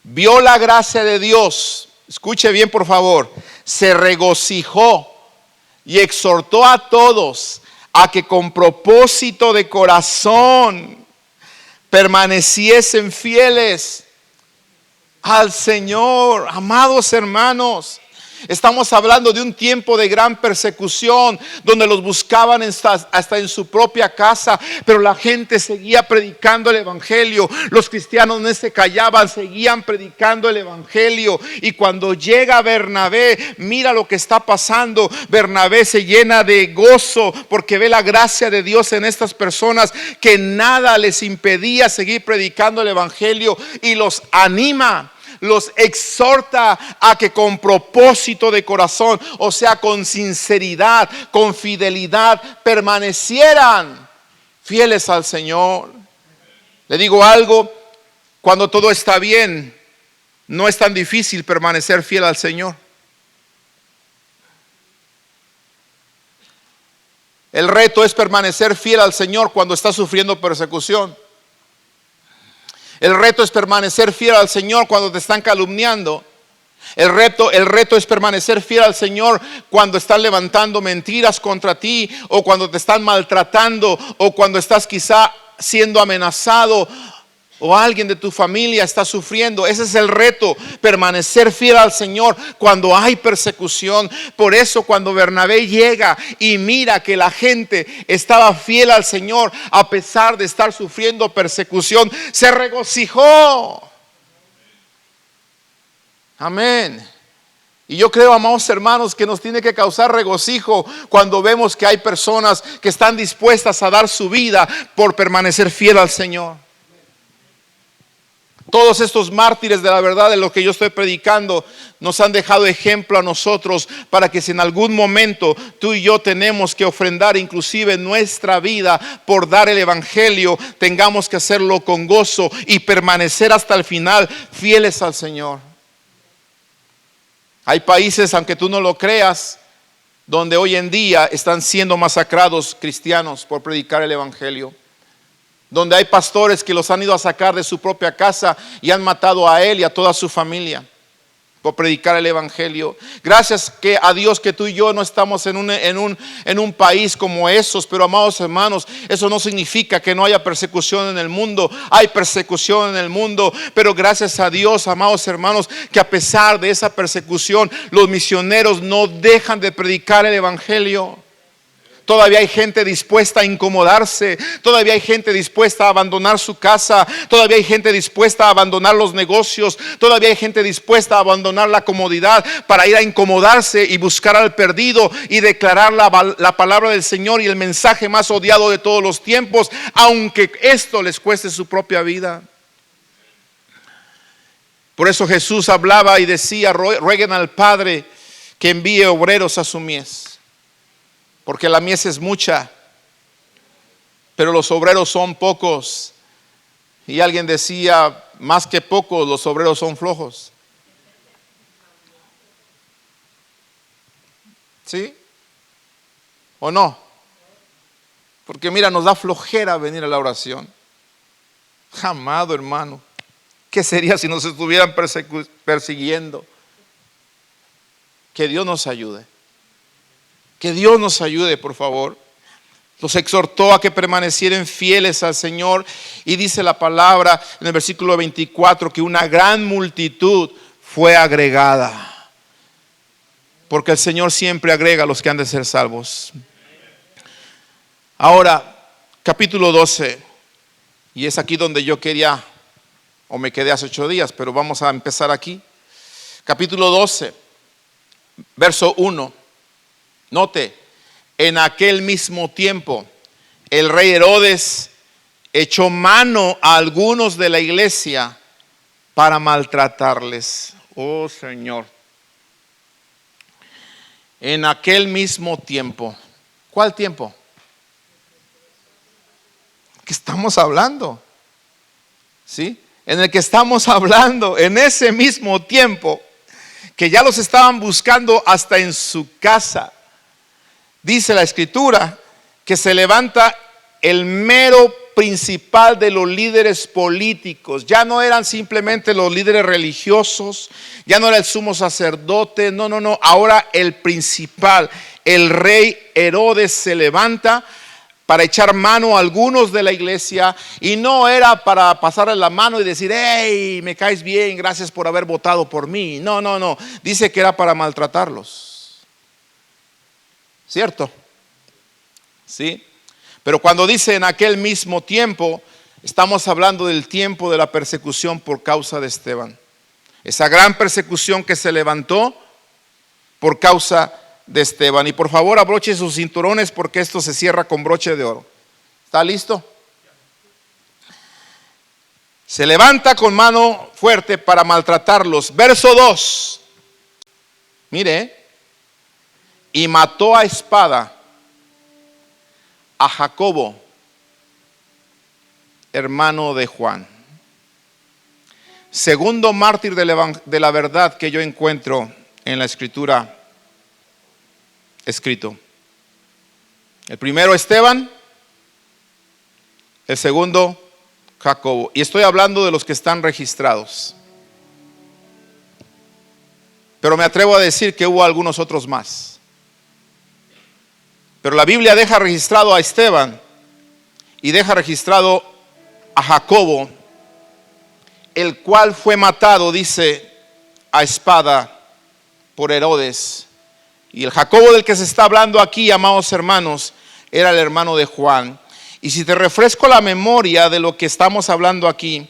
vio la gracia de Dios. Escuche bien, por favor. Se regocijó y exhortó a todos a que con propósito de corazón permaneciesen fieles al Señor. Amados hermanos, Estamos hablando de un tiempo de gran persecución, donde los buscaban hasta en su propia casa, pero la gente seguía predicando el evangelio. Los cristianos no se callaban, seguían predicando el evangelio. Y cuando llega Bernabé, mira lo que está pasando. Bernabé se llena de gozo porque ve la gracia de Dios en estas personas, que nada les impedía seguir predicando el evangelio, y los anima, los exhorta a que con propósito de corazón, o sea, con sinceridad, con fidelidad, permanecieran fieles al Señor. Le digo algo, cuando todo está bien, no es tan difícil permanecer fiel al Señor. El reto es permanecer fiel al Señor cuando está sufriendo persecución. El reto es permanecer fiel al Señor cuando te están calumniando. El reto es permanecer fiel al Señor cuando están levantando mentiras contra ti, o cuando te están maltratando, o cuando estás quizá siendo amenazado, o alguien de tu familia está sufriendo. Ese es el reto, permanecer fiel al Señor cuando hay persecución. Por eso cuando Bernabé llega y mira que la gente estaba fiel al Señor a pesar de estar sufriendo persecución, se regocijó. Amén. Y yo creo, amados hermanos, que nos tiene que causar regocijo cuando vemos que hay personas que están dispuestas a dar su vida por permanecer fiel al Señor. Todos estos mártires de la verdad de lo que yo estoy predicando nos han dejado ejemplo a nosotros, para que si en algún momento tú y yo tenemos que ofrendar inclusive nuestra vida por dar el evangelio, tengamos que hacerlo con gozo y permanecer hasta el final fieles al Señor. Hay países, aunque tú no lo creas, donde hoy en día están siendo masacrados cristianos por predicar el evangelio, donde hay pastores que los han ido a sacar de su propia casa y han matado a él y a toda su familia por predicar el evangelio. Gracias a Dios que tú y yo no estamos en un país como esos, pero amados hermanos, eso no significa que no haya persecución en el mundo. Hay persecución en el mundo, pero gracias a Dios, amados hermanos, que a pesar de esa persecución, los misioneros no dejan de predicar el evangelio. Todavía hay gente dispuesta a incomodarse, todavía hay gente dispuesta a abandonar su casa, todavía hay gente dispuesta a abandonar los negocios, todavía hay gente dispuesta a abandonar la comodidad para ir a incomodarse y buscar al perdido y declarar la palabra del Señor y el mensaje más odiado de todos los tiempos, aunque esto les cueste su propia vida. Por eso Jesús hablaba y decía: rueguen al Padre que envíe obreros a su mies, porque la mies es mucha, pero los obreros son pocos. Y alguien decía: más que pocos, los obreros son flojos. ¿Sí? ¿O no? Porque mira, nos da flojera venir a la oración. Amado hermano, ¿qué sería si nos estuvieran persiguiendo? Que Dios nos ayude. Que Dios nos ayude, por favor. Los exhortó a que permanecieran fieles al Señor. Y dice la palabra en el versículo 24 que una gran multitud fue agregada. Porque el Señor siempre agrega a los que han de ser salvos. Ahora, capítulo 12. Y es aquí donde yo quería, o me quedé hace 8 días, pero vamos a empezar aquí. Capítulo 12, verso 1. Note, en aquel mismo tiempo el rey Herodes echó mano a algunos de la iglesia para maltratarles. Oh Señor. En aquel mismo tiempo. ¿Cuál tiempo? ¿Qué estamos hablando? ¿Sí? En el que estamos hablando, en ese mismo tiempo, que ya los estaban buscando hasta en su casa. Dice la escritura que se levanta el mero principal de los líderes políticos. Ya no eran simplemente los líderes religiosos, ya no era el sumo sacerdote, no. Ahora el principal, el rey Herodes, se levanta para echar mano a algunos de la iglesia, y no era para pasarle la mano y decir, hey, me caes bien, gracias por haber votado por mí. No, dice que era para maltratarlos. ¿Cierto? ¿Sí? Pero cuando dice en aquel mismo tiempo, estamos hablando del tiempo de la persecución por causa de Esteban. Esa gran persecución que se levantó por causa de Esteban. Y por favor abroche sus cinturones porque esto se cierra con broche de oro. ¿Está listo? Se levanta con mano fuerte para maltratarlos. Verso 2. Mire, y mató a espada a Jacobo, hermano de Juan. Segundo mártir de la verdad que yo encuentro en la escritura escrito. El primero Esteban, el segundo Jacobo. Y estoy hablando de los que están registrados. Pero me atrevo a decir que hubo algunos otros más. Pero la Biblia deja registrado a Esteban y deja registrado a Jacobo, el cual fue matado, dice, a espada por Herodes. Y el Jacobo del que se está hablando aquí, amados hermanos, era el hermano de Juan. Y si te refresco la memoria de lo que estamos hablando aquí,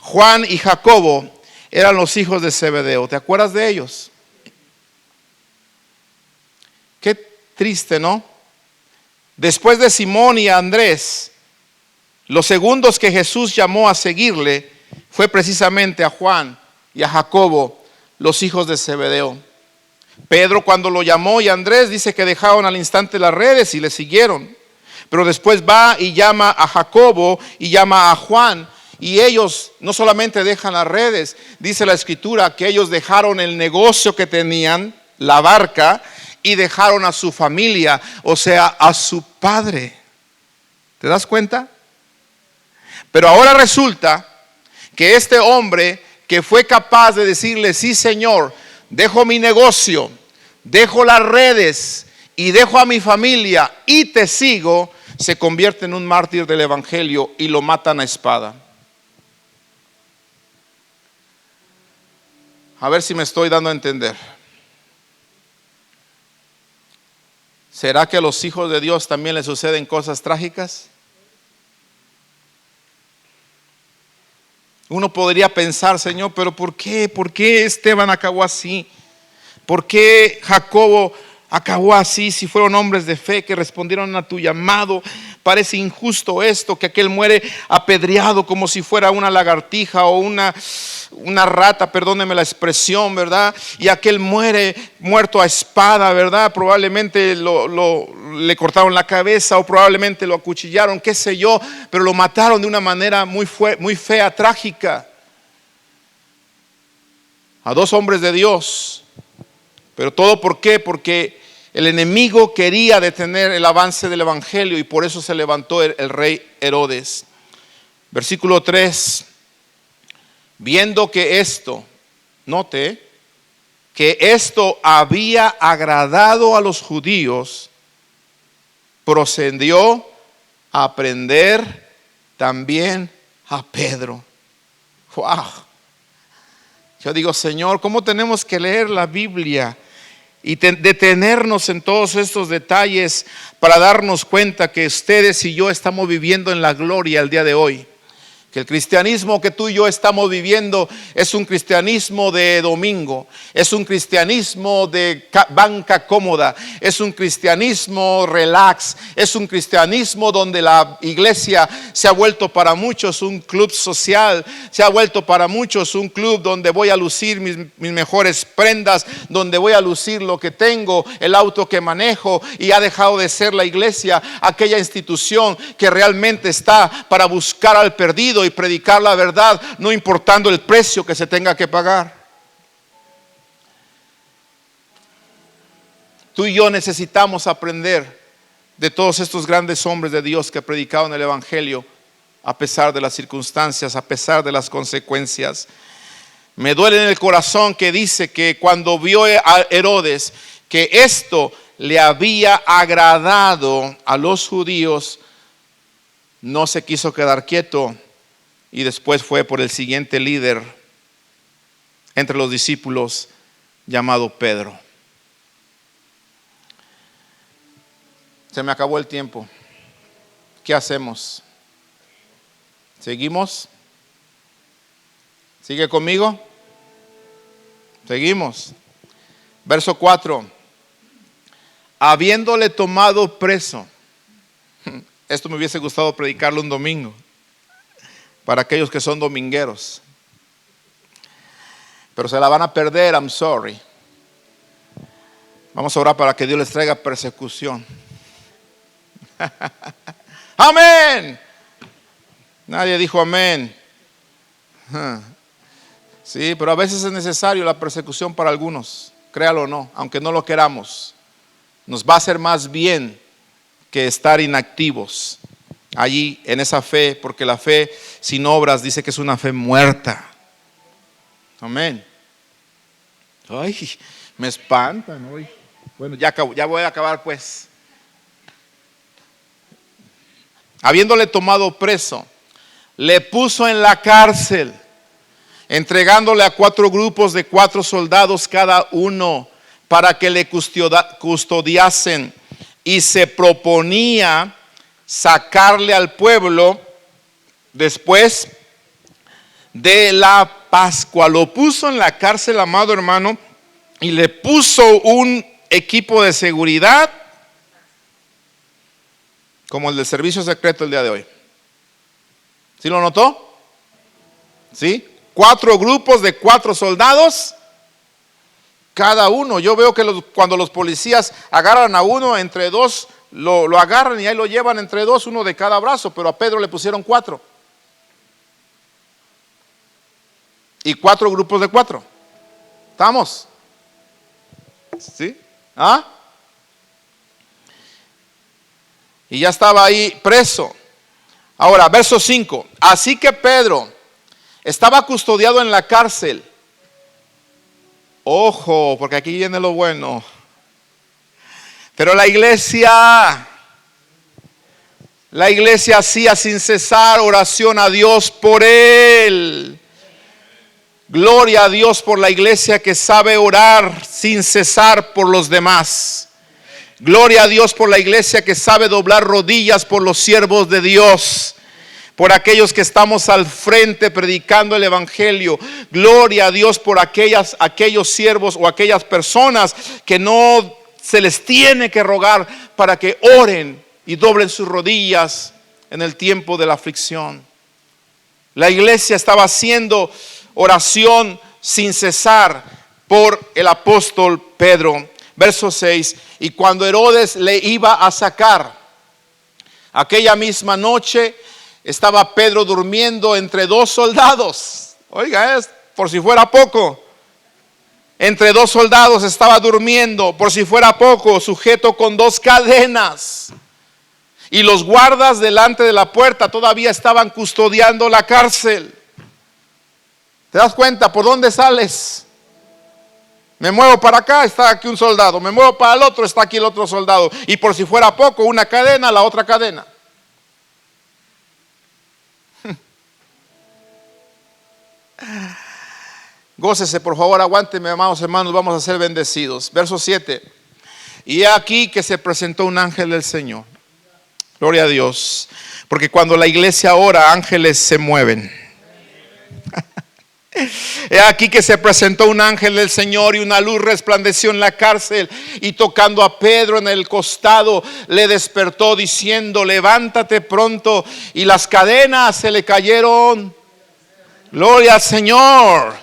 Juan y Jacobo eran los hijos de Zebedeo. ¿Te acuerdas de ellos? Qué triste, ¿no? Después de Simón y Andrés, los segundos que Jesús llamó a seguirle fue precisamente a Juan y a Jacobo, los hijos de Zebedeo. Pedro, cuando lo llamó, y Andrés, dice que dejaron al instante las redes y le siguieron. Pero después va y llama a Jacobo y llama a Juan, y ellos no solamente dejan las redes, dice la escritura que ellos dejaron el negocio que tenían, la barca, y dejaron a su familia, o sea, a su padre. ¿Te das cuenta? Pero ahora resulta que este hombre que fue capaz de decirle, sí, Señor, dejo mi negocio, dejo las redes y dejo a mi familia y te sigo, se convierte en un mártir del evangelio y lo matan a espada. A ver si me estoy dando a entender. ¿Será que a los hijos de Dios también les suceden cosas trágicas? Uno podría pensar, Señor, pero ¿por qué? ¿Por qué Esteban acabó así? ¿Por qué Jacobo acabó así si fueron hombres de fe que respondieron a tu llamado? Parece injusto esto, que aquel muere apedreado como si fuera una lagartija o una rata, perdóneme la expresión, ¿verdad? Y aquel muere muerto a espada, ¿verdad? Probablemente le cortaron la cabeza o probablemente lo acuchillaron, qué sé yo, pero lo mataron de una manera muy fea, trágica. A dos hombres de Dios. Pero todo ¿por qué? Porque el enemigo quería detener el avance del evangelio y por eso se levantó el rey Herodes. Versículo 3. Viendo que esto, note, que esto había agradado a los judíos, procedió a prender también a Pedro. ¡Wow! Yo digo, Señor, ¿cómo tenemos que leer la Biblia y detenernos en todos estos detalles para darnos cuenta que ustedes y yo estamos viviendo en la gloria el día de hoy? Que el cristianismo que tú y yo estamos viviendo es un cristianismo de domingo, es un cristianismo de banca cómoda, es un cristianismo relax, es un cristianismo donde la iglesia se ha vuelto para muchos un club social, se ha vuelto para muchos un club donde voy a lucir mis mejores prendas, donde voy a lucir lo que tengo, el auto que manejo, y ha dejado de ser la iglesia aquella institución que realmente está para buscar al perdido y predicar la verdad, no importando el precio que se tenga que pagar. Tú y yo necesitamos aprender de todos estos grandes hombres de Dios que predicaron el evangelio a pesar de las circunstancias, a pesar de las consecuencias. Me duele en el corazón que dice que cuando vio a Herodes que esto le había agradado a los judíos, no se quiso quedar quieto y después fue por el siguiente líder entre los discípulos llamado Pedro. Se me acabó el tiempo. ¿Qué hacemos? ¿Seguimos? ¿Sigue conmigo? Seguimos. Verso 4. Habiéndole tomado preso. Esto me hubiese gustado predicarlo un domingo, para aquellos que son domingueros. Pero se la van a perder, I'm sorry. Vamos a orar para que Dios les traiga persecución. Amén. Nadie dijo amén. Sí, pero a veces es necesario la persecución para algunos, créalo o no, aunque no lo queramos. Nos va a hacer más bien que estar inactivos allí en esa fe, porque la fe sin obras dice que es una fe muerta. Amén. Ay, me espantan hoy. Bueno, ya voy a acabar pues. Habiéndole tomado preso, le puso en la cárcel, entregándole a 4 grupos de 4 soldados cada uno para que le custodiasen, y se proponía sacarle al pueblo después de la Pascua. Lo puso en la cárcel, amado hermano, y le puso un equipo de seguridad como el del servicio secreto el día de hoy. ¿Sí lo notó? ¿Sí? 4 grupos de 4 soldados cada uno. Yo veo que cuando los policías agarran a uno, entre 2 lo agarran y ahí lo llevan entre 2, uno de cada brazo, pero a Pedro le pusieron 4. Y 4 grupos de 4. ¿Estamos? ¿Sí? ¿Ah? Y ya estaba ahí preso. Ahora, verso 5. Así que Pedro estaba custodiado en la cárcel. Ojo, porque aquí viene lo bueno. Pero la iglesia hacía sin cesar oración a Dios por él. Gloria a Dios por la iglesia que sabe orar sin cesar por los demás. Gloria a Dios por la iglesia que sabe doblar rodillas por los siervos de Dios, por aquellos que estamos al frente predicando el evangelio. Gloria a Dios por aquellos siervos o aquellas personas que no se les tiene que rogar para que oren y doblen sus rodillas en el tiempo de la aflicción. La iglesia estaba haciendo oración sin cesar por el apóstol Pedro. Verso 6. Y cuando Herodes le iba a sacar, aquella misma noche estaba Pedro durmiendo entre 2 soldados. Oiga, es por si fuera poco. Entre 2 soldados estaba durmiendo, por si fuera poco, sujeto con 2 cadenas. Y los guardas delante de la puerta todavía estaban custodiando la cárcel. ¿Te das cuenta por dónde sales? Me muevo para acá, está aquí un soldado. Me muevo para el otro, está aquí el otro soldado. Y por si fuera poco, una cadena, la otra cadena. Gócese, por favor, aguánteme, amados hermanos, vamos a ser bendecidos. Verso 7. Y he aquí que se presentó un ángel del Señor. Gloria a Dios. Porque cuando la iglesia ora, ángeles se mueven. He aquí que se presentó un ángel del Señor y una luz resplandeció en la cárcel, y tocando a Pedro en el costado le despertó diciendo: levántate pronto. Y las cadenas se le cayeron. Gloria al Señor.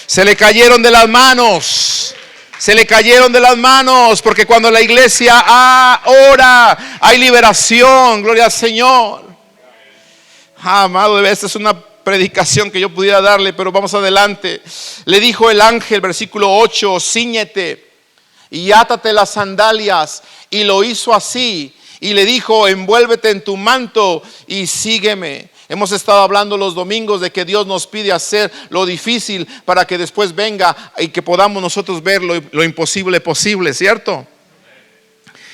Se le cayeron de las manos. Se le cayeron de las manos, porque cuando la iglesia ora, hay liberación. Gloria al Señor. Amado, esta es una predicación que yo pudiera darle, pero vamos adelante. Le dijo el ángel, versículo 8: cíñete y átate las sandalias. Y lo hizo así. Y le dijo: envuélvete en tu manto y sígueme. Hemos estado hablando los domingos de que Dios nos pide hacer lo difícil para que después venga y que podamos nosotros ver lo imposible posible, ¿cierto?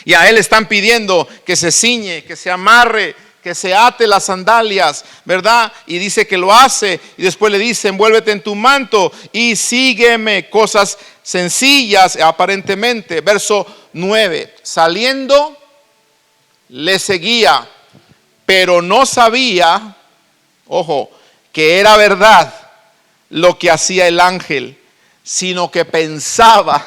Y a Él están pidiendo que se ciñe, que se amarre, que se ate las sandalias, ¿verdad? Y dice que lo hace, y después le dice, envuélvete en tu manto y sígueme. Cosas sencillas aparentemente. Verso 9, saliendo le seguía, pero no sabía, ojo, que era verdad lo que hacía el ángel, sino que pensaba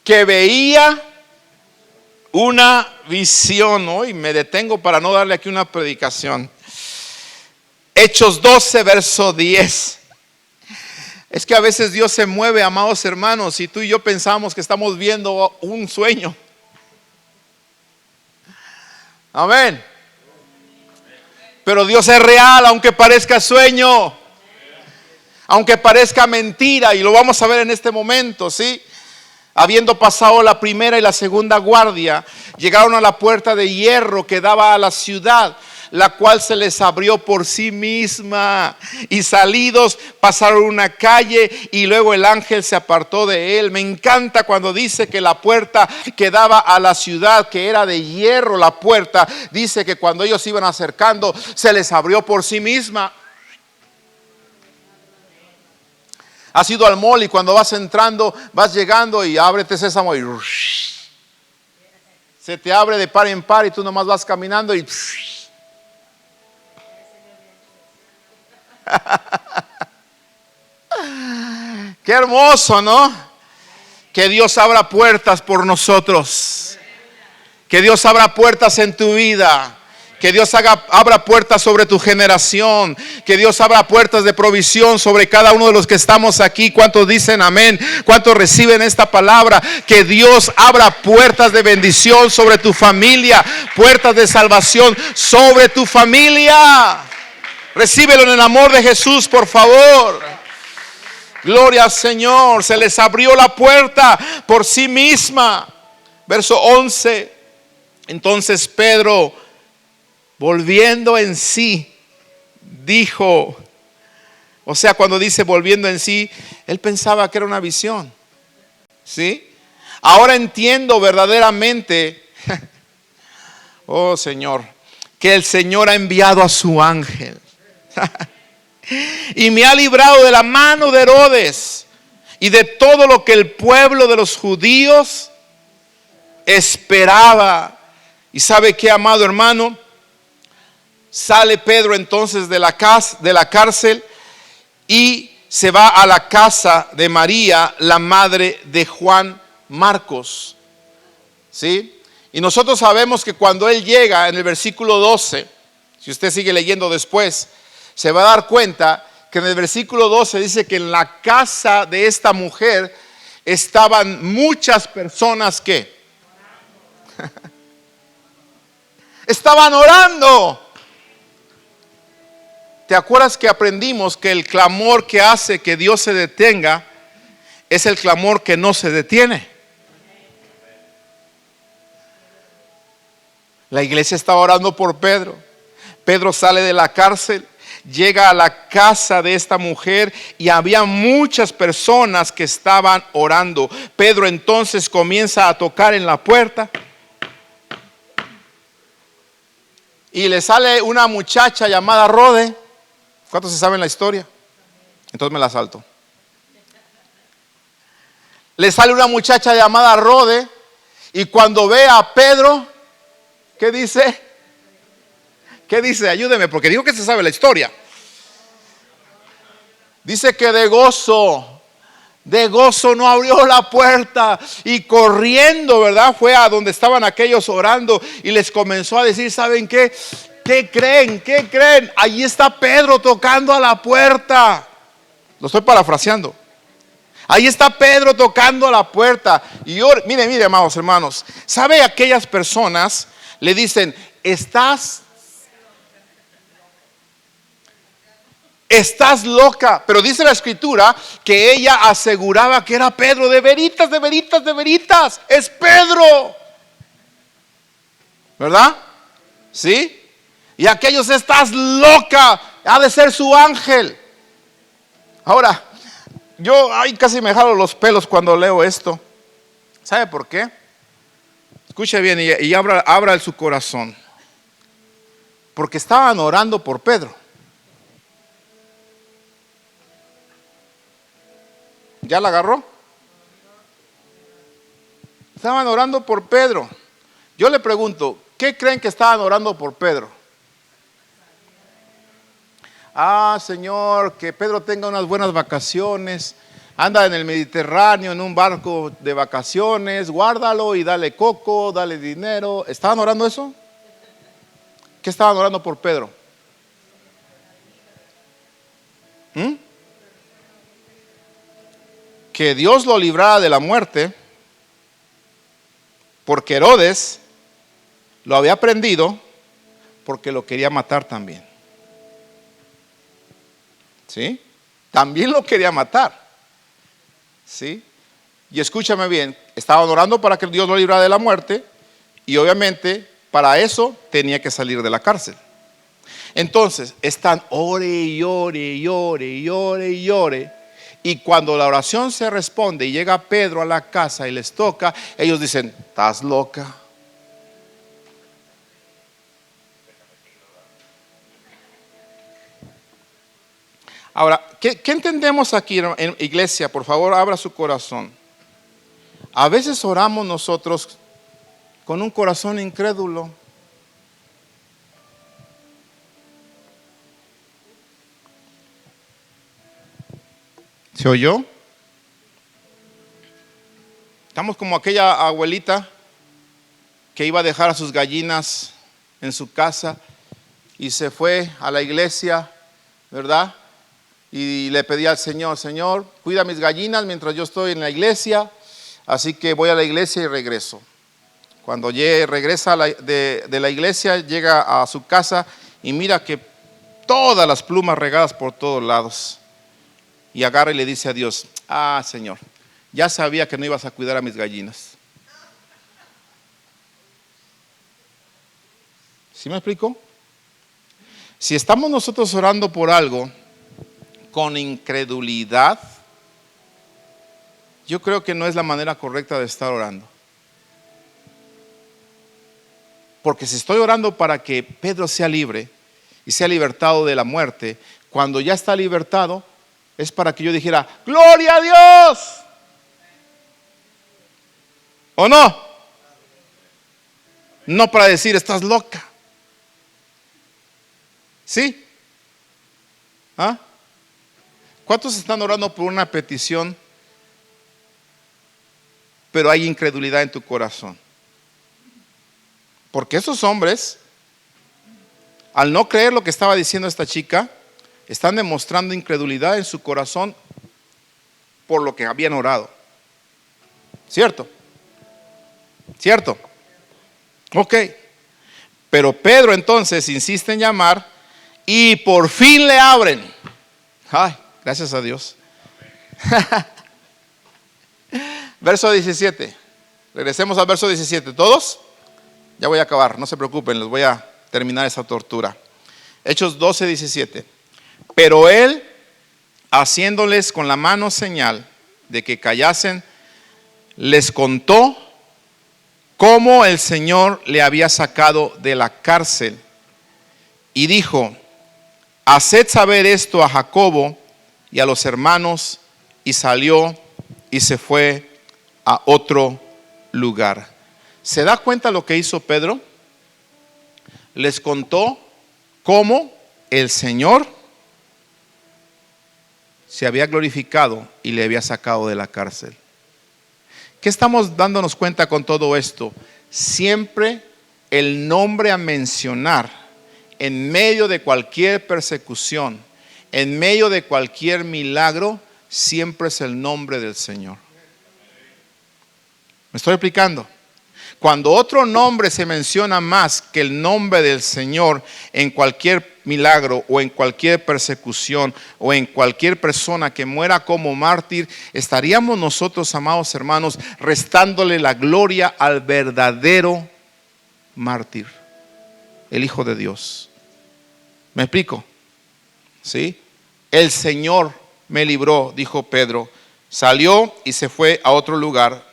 que veía una visión. Hoy me detengo para no darle aquí una predicación. Hechos 12, verso 10. Es que a veces Dios se mueve, amados hermanos, y tú y yo pensamos que estamos viendo un sueño. Amén. Pero Dios es real, aunque parezca sueño, aunque parezca mentira, y lo vamos a ver en este momento, ¿sí? Habiendo pasado la primera y la segunda guardia, llegaron a la puerta de hierro que daba a la ciudad, la cual se les abrió por sí misma, y salidos pasaron una calle, y luego el ángel se apartó de él. Me encanta cuando dice que la puerta que daba a la ciudad, que era de hierro la puerta, dice que cuando ellos iban acercando se les abrió por sí misma. Has ido al mall y cuando vas entrando, vas llegando y ábrete sésamo y se te abre de par en par y tú nomás vas caminando y qué hermoso, ¿no? Que Dios abra puertas por nosotros. Que Dios abra puertas en tu vida. Que Dios abra puertas sobre tu generación. Que Dios abra puertas de provisión sobre cada uno de los que estamos aquí. ¿Cuántos dicen amén? ¿Cuántos reciben esta palabra? Que Dios abra puertas de bendición sobre tu familia. Puertas de salvación sobre tu familia. Recíbelo en el amor de Jesús, por favor. Gloria al Señor. Se les abrió la puerta por sí misma. Verso 11. Entonces Pedro, volviendo en sí, dijo, o sea, cuando dice volviendo en sí, él pensaba que era una visión, ¿sí? Ahora entiendo verdaderamente, oh Señor, que el Señor ha enviado a su ángel y me ha librado de la mano de Herodes y de todo lo que el pueblo de los judíos esperaba. Y sabe qué, amado hermano, sale Pedro entonces de la cárcel y se va a la casa de María, la madre de Juan Marcos, ¿sí? Y nosotros sabemos que cuando él llega en el versículo 12, si usted sigue leyendo después, se va a dar cuenta que en el versículo 12 dice que en la casa de esta mujer estaban muchas personas que estaban orando. ¿Te acuerdas que aprendimos que el clamor que hace que Dios se detenga es el clamor que no se detiene? La iglesia estaba orando por Pedro. Pedro sale de la cárcel, llega a la casa de esta mujer y había muchas personas que estaban orando. Pedro entonces comienza a tocar en la puerta y le sale una muchacha llamada Rode. ¿Cuántos se saben la historia? Entonces me la salto. Le sale una muchacha llamada Rode y cuando ve a Pedro, ¿qué dice? ¿Qué dice? Ayúdeme porque digo que se sabe la historia. Dice que de gozo no abrió la puerta y corriendo, ¿verdad? Fue a donde estaban aquellos orando y les comenzó a decir, ¿saben qué? ¿Qué creen? ¿Qué creen? Allí está Pedro tocando a la puerta. Lo estoy parafraseando. Ahí está Pedro tocando a la puerta. Y yo, mire, amados hermanos, ¿sabe? Aquellas personas le dicen, estás loca. Pero dice la escritura que ella aseguraba que era Pedro. De veritas, de veritas, de veritas. Es Pedro. ¿Verdad? ¿Sí? Y aquellos, estás loca, ha de ser su ángel. Ahora, yo casi me jalo los pelos cuando leo esto. ¿Sabe por qué? Escuche bien y abra su corazón. Porque estaban orando por Pedro. ¿Ya la agarró? Estaban orando por Pedro. Yo le pregunto, ¿qué creen que estaban orando por Pedro? Ah, Señor, que Pedro tenga unas buenas vacaciones. Anda en el Mediterráneo en un barco de vacaciones. Guárdalo y dale coco, dale dinero. ¿Estaban orando eso? ¿Qué estaban orando por Pedro? Que Dios lo librara de la muerte, porque Herodes lo había prendido porque lo quería matar también. ¿Sí? También lo quería matar. ¿Sí? Y escúchame bien, estaban orando para que Dios lo librara de la muerte y obviamente para eso tenía que salir de la cárcel. Entonces están ore y ore y ore y ore y ore. Y cuando la oración se responde y llega Pedro a la casa y les toca, ellos dicen, ¿estás loca? Ahora, ¿qué entendemos aquí en iglesia? Por favor, abra su corazón. A veces oramos nosotros con un corazón incrédulo. ¿Se oyó? Estamos como aquella abuelita que iba a dejar a sus gallinas en su casa y se fue a la iglesia, ¿verdad? Y le pedía al Señor, Señor, cuida mis gallinas mientras yo estoy en la iglesia, así que voy a la iglesia y regreso. Cuando regresa de la iglesia, llega a su casa y mira que todas las plumas regadas por todos lados. Y agarra y le dice a Dios, ah, Señor, ya sabía que no ibas a cuidar a mis gallinas. ¿Sí me explico? Si estamos nosotros orando por algo con incredulidad, yo creo que no es la manera correcta de estar orando. Porque si estoy orando para que Pedro sea libre y sea libertado de la muerte, cuando ya está libertado, es para que yo dijera, ¡gloria a Dios! ¿O no? No para decir, estás loca. ¿Sí? ¿Ah? ¿Cuántos están orando por una petición, pero hay incredulidad en tu corazón? Porque esos hombres, al no creer lo que estaba diciendo esta chica, están demostrando incredulidad en su corazón por lo que habían orado. ¿Cierto? ¿Cierto? Ok. Pero Pedro entonces insiste en llamar y por fin le abren. Ay, gracias a Dios. Verso 17. Regresemos al verso 17. ¿Todos? Ya voy a acabar, no se preocupen, les voy a terminar esa tortura. Hechos 12, 17. Pero él, haciéndoles con la mano señal de que callasen, les contó cómo el Señor le había sacado de la cárcel. Y dijo, haced saber esto a Jacobo y a los hermanos. Y salió y se fue a otro lugar. ¿Se da cuenta lo que hizo Pedro? Les contó cómo el Señor se había glorificado y le había sacado de la cárcel. ¿Qué estamos dándonos cuenta con todo esto? Siempre el nombre a mencionar en medio de cualquier persecución, en medio de cualquier milagro, siempre es el nombre del Señor. ¿Me estoy explicando? Cuando otro nombre se menciona más que el nombre del Señor en cualquier milagro o en cualquier persecución o en cualquier persona que muera como mártir, estaríamos nosotros, amados hermanos, restándole la gloria al verdadero mártir, el Hijo de Dios. ¿Me explico? ¿Sí? El Señor me libró, dijo Pedro. Salió y se fue a otro lugar.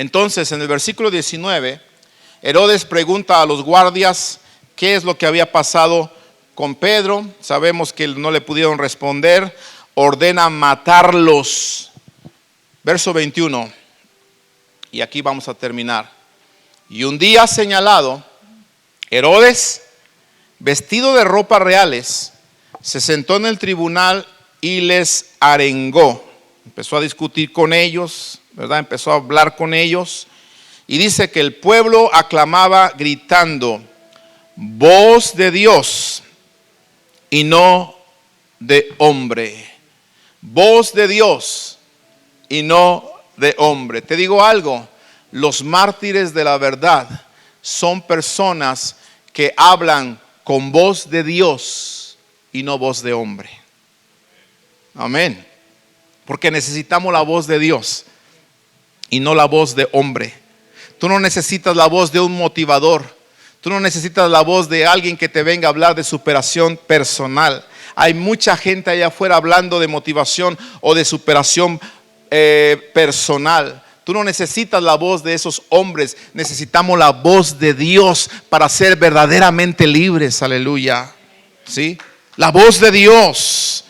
Entonces, en el versículo 19, Herodes pregunta a los guardias qué es lo que había pasado con Pedro. Sabemos que no le pudieron responder. Ordena matarlos. Verso 21. Y aquí vamos a terminar. Y un día señalado, Herodes, vestido de ropas reales, se sentó en el tribunal y les arengó. Empezó a discutir con ellos, ¿verdad? Empezó a hablar con ellos. Y dice que el pueblo aclamaba gritando: voz de Dios y no de hombre. Voz de Dios y no de hombre. Te digo algo, los mártires de la verdad son personas que hablan con voz de Dios y no voz de hombre. Amén. Porque necesitamos la voz de Dios y no la voz de hombre. Tú no necesitas la voz de un motivador. Tú no necesitas la voz de alguien que te venga a hablar de superación personal. Hay mucha gente allá afuera hablando de motivación o de superación personal. Tú no necesitas la voz de esos hombres. Necesitamos la voz de Dios para ser verdaderamente libres. Aleluya. ¿Sí? La voz de Dios.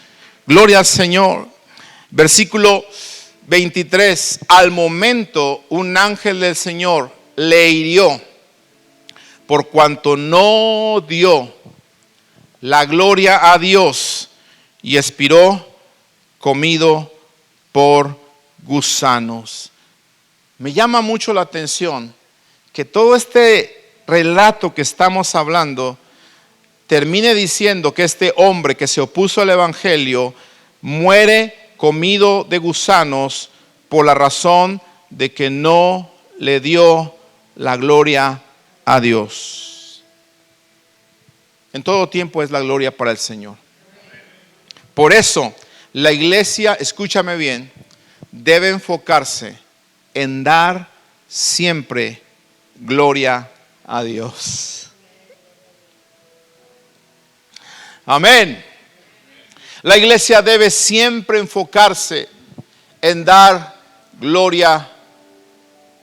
Gloria al Señor. Versículo 23. Al momento un ángel del Señor le hirió, por cuanto no dio la gloria a Dios, y expiró comido por gusanos. Me llama mucho la atención que todo este relato que estamos hablando termine diciendo que este hombre que se opuso al evangelio muere comido de gusanos por la razón de que no le dio la gloria a Dios. En todo tiempo es la gloria para el Señor. Por eso la iglesia, escúchame bien, debe enfocarse en dar siempre gloria a Dios. Amén. La iglesia debe siempre enfocarse en dar gloria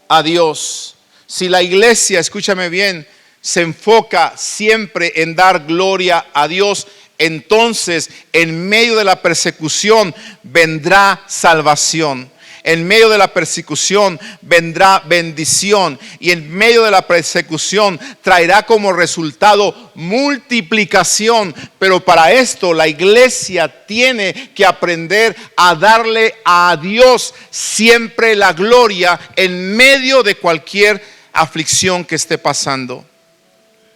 a Dios. Si la iglesia, escúchame bien, se enfoca siempre en dar gloria a Dios, entonces en medio de la persecución vendrá salvación. En medio de la persecución vendrá bendición, y en medio de la persecución traerá como resultado multiplicación. Pero para esto la iglesia tiene que aprender a darle a Dios siempre la gloria en medio de cualquier aflicción que esté pasando.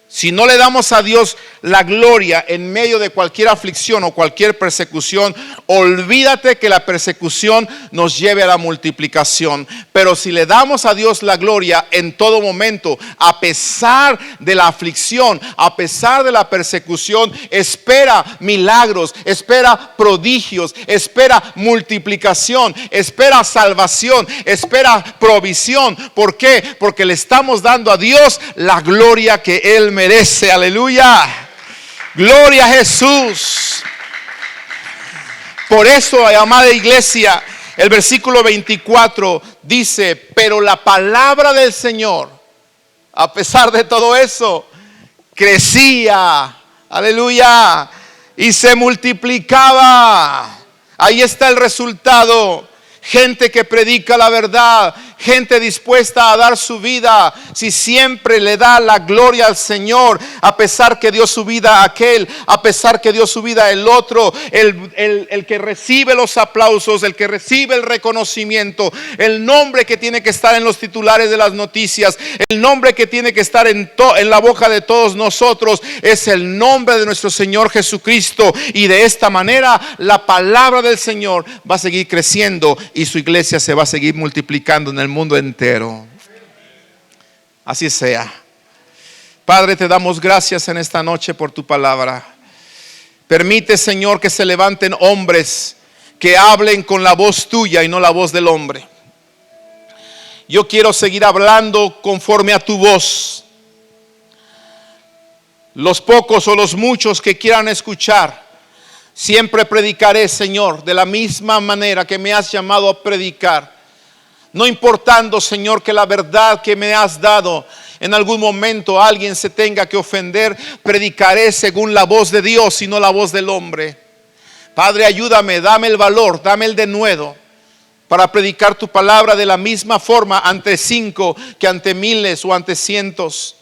Si no le damos a Dios la gloria en medio de cualquier aflicción o cualquier persecución, olvídate que la persecución nos lleve a la multiplicación. Pero si le damos a Dios la gloria en todo momento, a pesar de la aflicción, a pesar de la persecución, espera milagros, espera prodigios, espera multiplicación, espera salvación, espera provisión. ¿Por qué? Porque le estamos dando a Dios la gloria que Él merece. Aleluya. Gloria a Jesús. Por eso, amada iglesia, el versículo 24 dice: pero la palabra del Señor, a pesar de todo eso, crecía. Aleluya. Y se multiplicaba. Ahí está el resultado. Gente que predica la verdad, gente dispuesta a dar su vida, si siempre le da la gloria al Señor, a pesar que dio su vida a aquel, a pesar que dio su vida el otro, el que recibe los aplausos, el que recibe el reconocimiento, el nombre que tiene que estar en los titulares de las noticias, el nombre que tiene que estar en la boca de todos nosotros, es el nombre de nuestro Señor Jesucristo. Y de esta manera la palabra del Señor va a seguir creciendo y su iglesia se va a seguir multiplicando en el mundo entero. Así sea. Padre, te damos gracias en esta noche por tu palabra. Permite, Señor, que se levanten hombres que hablen con la voz tuya y no la voz del hombre. Yo quiero seguir hablando conforme a tu voz. Los pocos o los muchos que quieran escuchar, siempre predicaré, Señor, de la misma manera que me has llamado a predicar. No importando, Señor, que la verdad que me has dado en algún momento alguien se tenga que ofender, predicaré según la voz de Dios y no la voz del hombre. Padre, ayúdame, dame el valor, dame el denuedo para predicar tu palabra de la misma forma ante 5 que ante miles o ante cientos.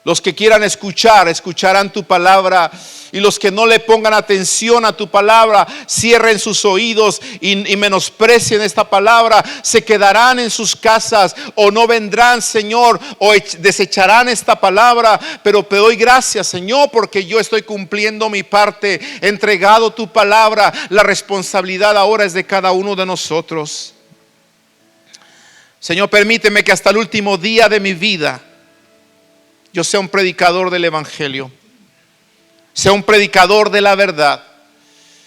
Los que quieran escuchar, escucharán tu palabra. Y los que no le pongan atención a tu palabra, cierren sus oídos y menosprecien esta palabra, se quedarán en sus casas o no vendrán, Señor, o desecharán esta palabra. Pero te doy gracias, Señor, porque yo estoy cumpliendo mi parte, entregado tu palabra. La responsabilidad ahora es de cada uno de nosotros. Señor, permíteme que hasta el último día de mi vida yo sea un predicador del evangelio, sea un predicador de la verdad.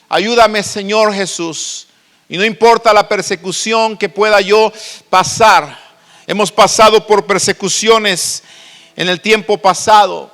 Ayúdame, Señor Jesús, y no importa la persecución que pueda yo pasar. Hemos pasado por persecuciones en el tiempo pasado,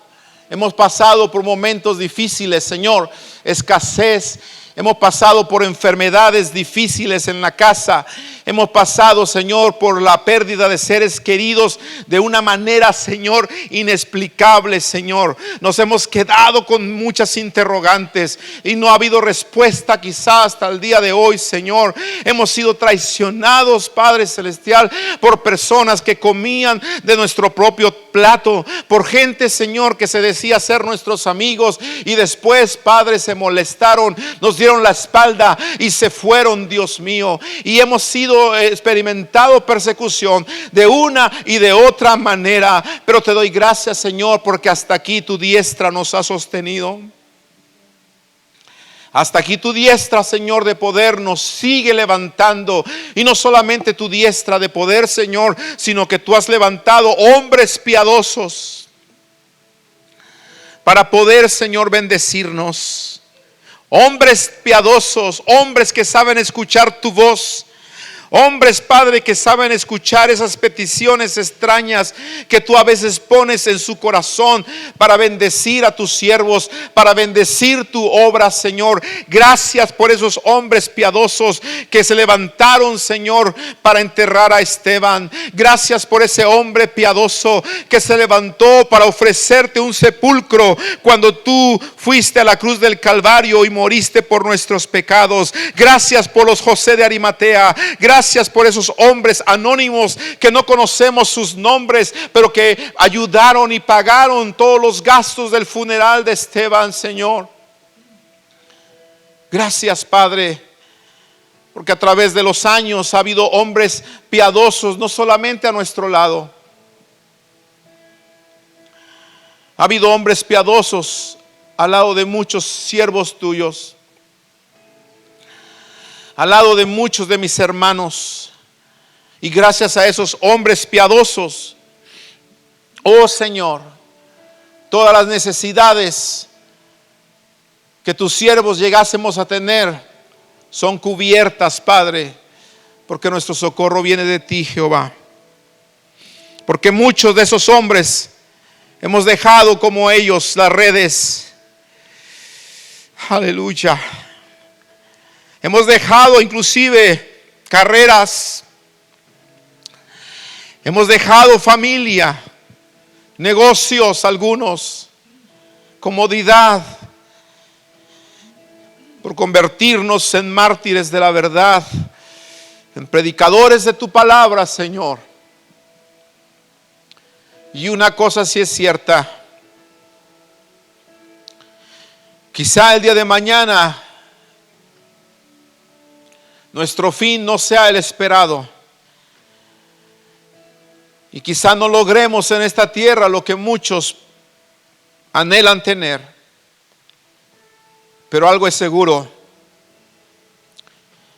hemos pasado por momentos difíciles, Señor, escasez. Hemos pasado por enfermedades difíciles en la casa. Hemos pasado, Señor, por la pérdida de seres queridos de una manera, Señor, inexplicable, Señor. Nos hemos quedado con muchas interrogantes y no ha habido respuesta quizás hasta el día de hoy, Señor. Hemos sido traicionados, Padre Celestial, por personas que comían de nuestro propio plato, por gente, Señor, que se decía ser nuestros amigos y después, Padre, se molestaron, nos dieron la espalda y se fueron, Dios mío. Y hemos sido experimentado persecución de una y de otra manera, pero te doy gracias, Señor, porque hasta aquí tu diestra nos ha sostenido. Hasta aquí tu diestra, Señor, de poder nos sigue levantando. Y no solamente tu diestra de poder, Señor, sino que tú has levantado hombres piadosos para poder, Señor, bendecirnos. Hombres piadosos, hombres que saben escuchar tu voz. Hombres, Padre, que saben escuchar esas peticiones extrañas que tú a veces pones en su corazón para bendecir a tus siervos, para bendecir tu obra, Señor. Gracias por esos hombres piadosos que se levantaron, Señor, para enterrar a Esteban. Gracias por ese hombre piadoso que se levantó para ofrecerte un sepulcro cuando tú fuiste a la cruz del Calvario y moriste por nuestros pecados. Gracias por los José de Arimatea. Gracias por esos hombres anónimos que no conocemos sus nombres, pero que ayudaron y pagaron todos los gastos del funeral de Esteban, Señor. Gracias, Padre, porque a través de los años ha habido hombres piadosos, no solamente a nuestro lado. Ha habido hombres piadosos al lado de muchos siervos tuyos, al lado de muchos de mis hermanos. Y gracias a esos hombres piadosos, oh Señor, todas las necesidades que tus siervos llegásemos a tener son cubiertas, Padre, porque nuestro socorro viene de ti, Jehová. Porque muchos de esos hombres hemos dejado como ellos las redes. Aleluya. Hemos dejado inclusive carreras. Hemos dejado familia, negocios algunos, comodidad, por convertirnos en mártires de la verdad, en predicadores de tu palabra, Señor. Y una cosa sí es cierta: quizá el día de mañana nuestro fin no sea el esperado. Y quizá no logremos en esta tierra lo que muchos anhelan tener. Pero algo es seguro: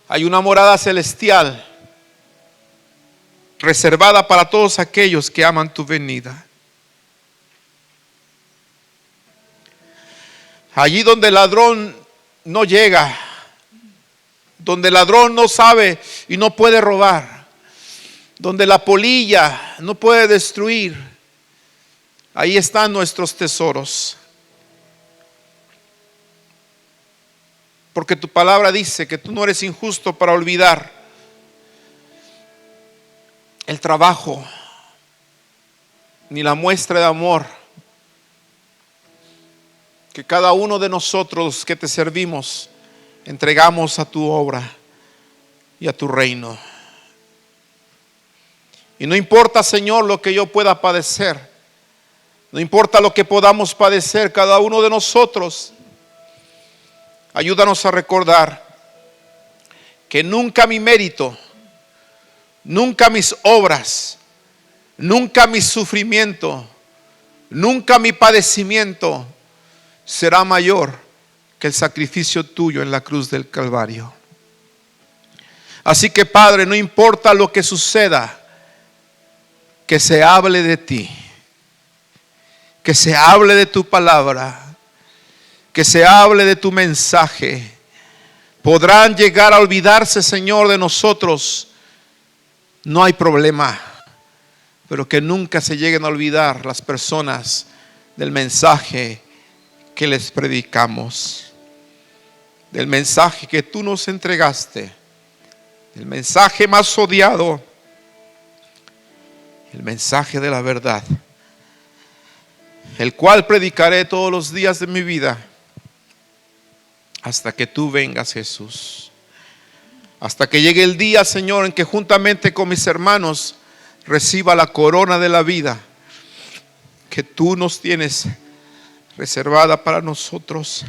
hay una morada celestial reservada para todos aquellos que aman tu venida. Allí donde el ladrón no llega, donde el ladrón no sabe y no puede robar, donde la polilla no puede destruir, ahí están nuestros tesoros. Porque tu palabra dice que tú no eres injusto para olvidar el trabajo, ni la muestra de amor que cada uno de nosotros que te servimos entregamos a tu obra y a tu reino. Y no importa, Señor, lo que yo pueda padecer, no importa lo que podamos padecer cada uno de nosotros, ayúdanos a recordar que nunca mi mérito, nunca mis obras, nunca mi sufrimiento, nunca mi padecimiento será mayor que el sacrificio tuyo en la cruz del Calvario. Así que, Padre, no importa lo que suceda, que se hable de ti, que se hable de tu palabra, que se hable de tu mensaje. Podrán llegar a olvidarse, Señor, de nosotros, no hay problema, pero que nunca se lleguen a olvidar las personas del mensaje que les predicamos, del mensaje que tú nos entregaste, el mensaje más odiado, el mensaje de la verdad, el cual predicaré todos los días de mi vida hasta que tú vengas, Jesús. Hasta que llegue el día, Señor, en que juntamente con mis hermanos reciba la corona de la vida que tú nos tienes reservada para nosotros.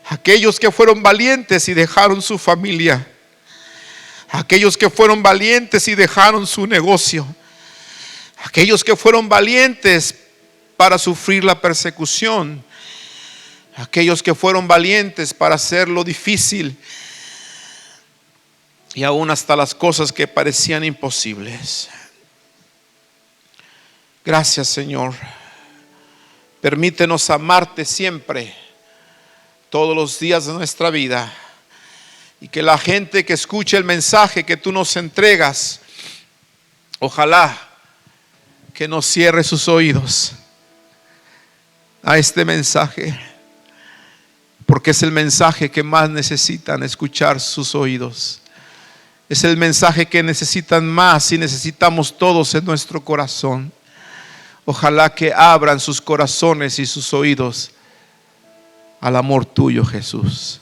Aquellos que fueron valientes y dejaron su familia, aquellos que fueron valientes y dejaron su negocio, aquellos que fueron valientes para sufrir la persecución, aquellos que fueron valientes para hacer lo difícil y aún hasta las cosas que parecían imposibles. Gracias, Señor. Permítenos amarte siempre, todos los días de nuestra vida, y que la gente que escuche el mensaje que tú nos entregas, ojalá que no cierre sus oídos a este mensaje, porque es el mensaje que más necesitan escuchar sus oídos. Es el mensaje que necesitan más y necesitamos todos en nuestro corazón. Ojalá que abran sus corazones y sus oídos al amor tuyo, Jesús.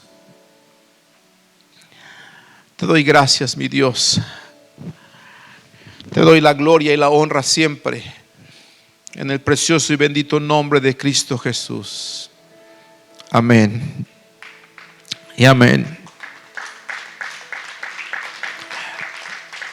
Te doy gracias, mi Dios. Te doy la gloria y la honra siempre, en el precioso y bendito nombre de Cristo Jesús. Amén y amén.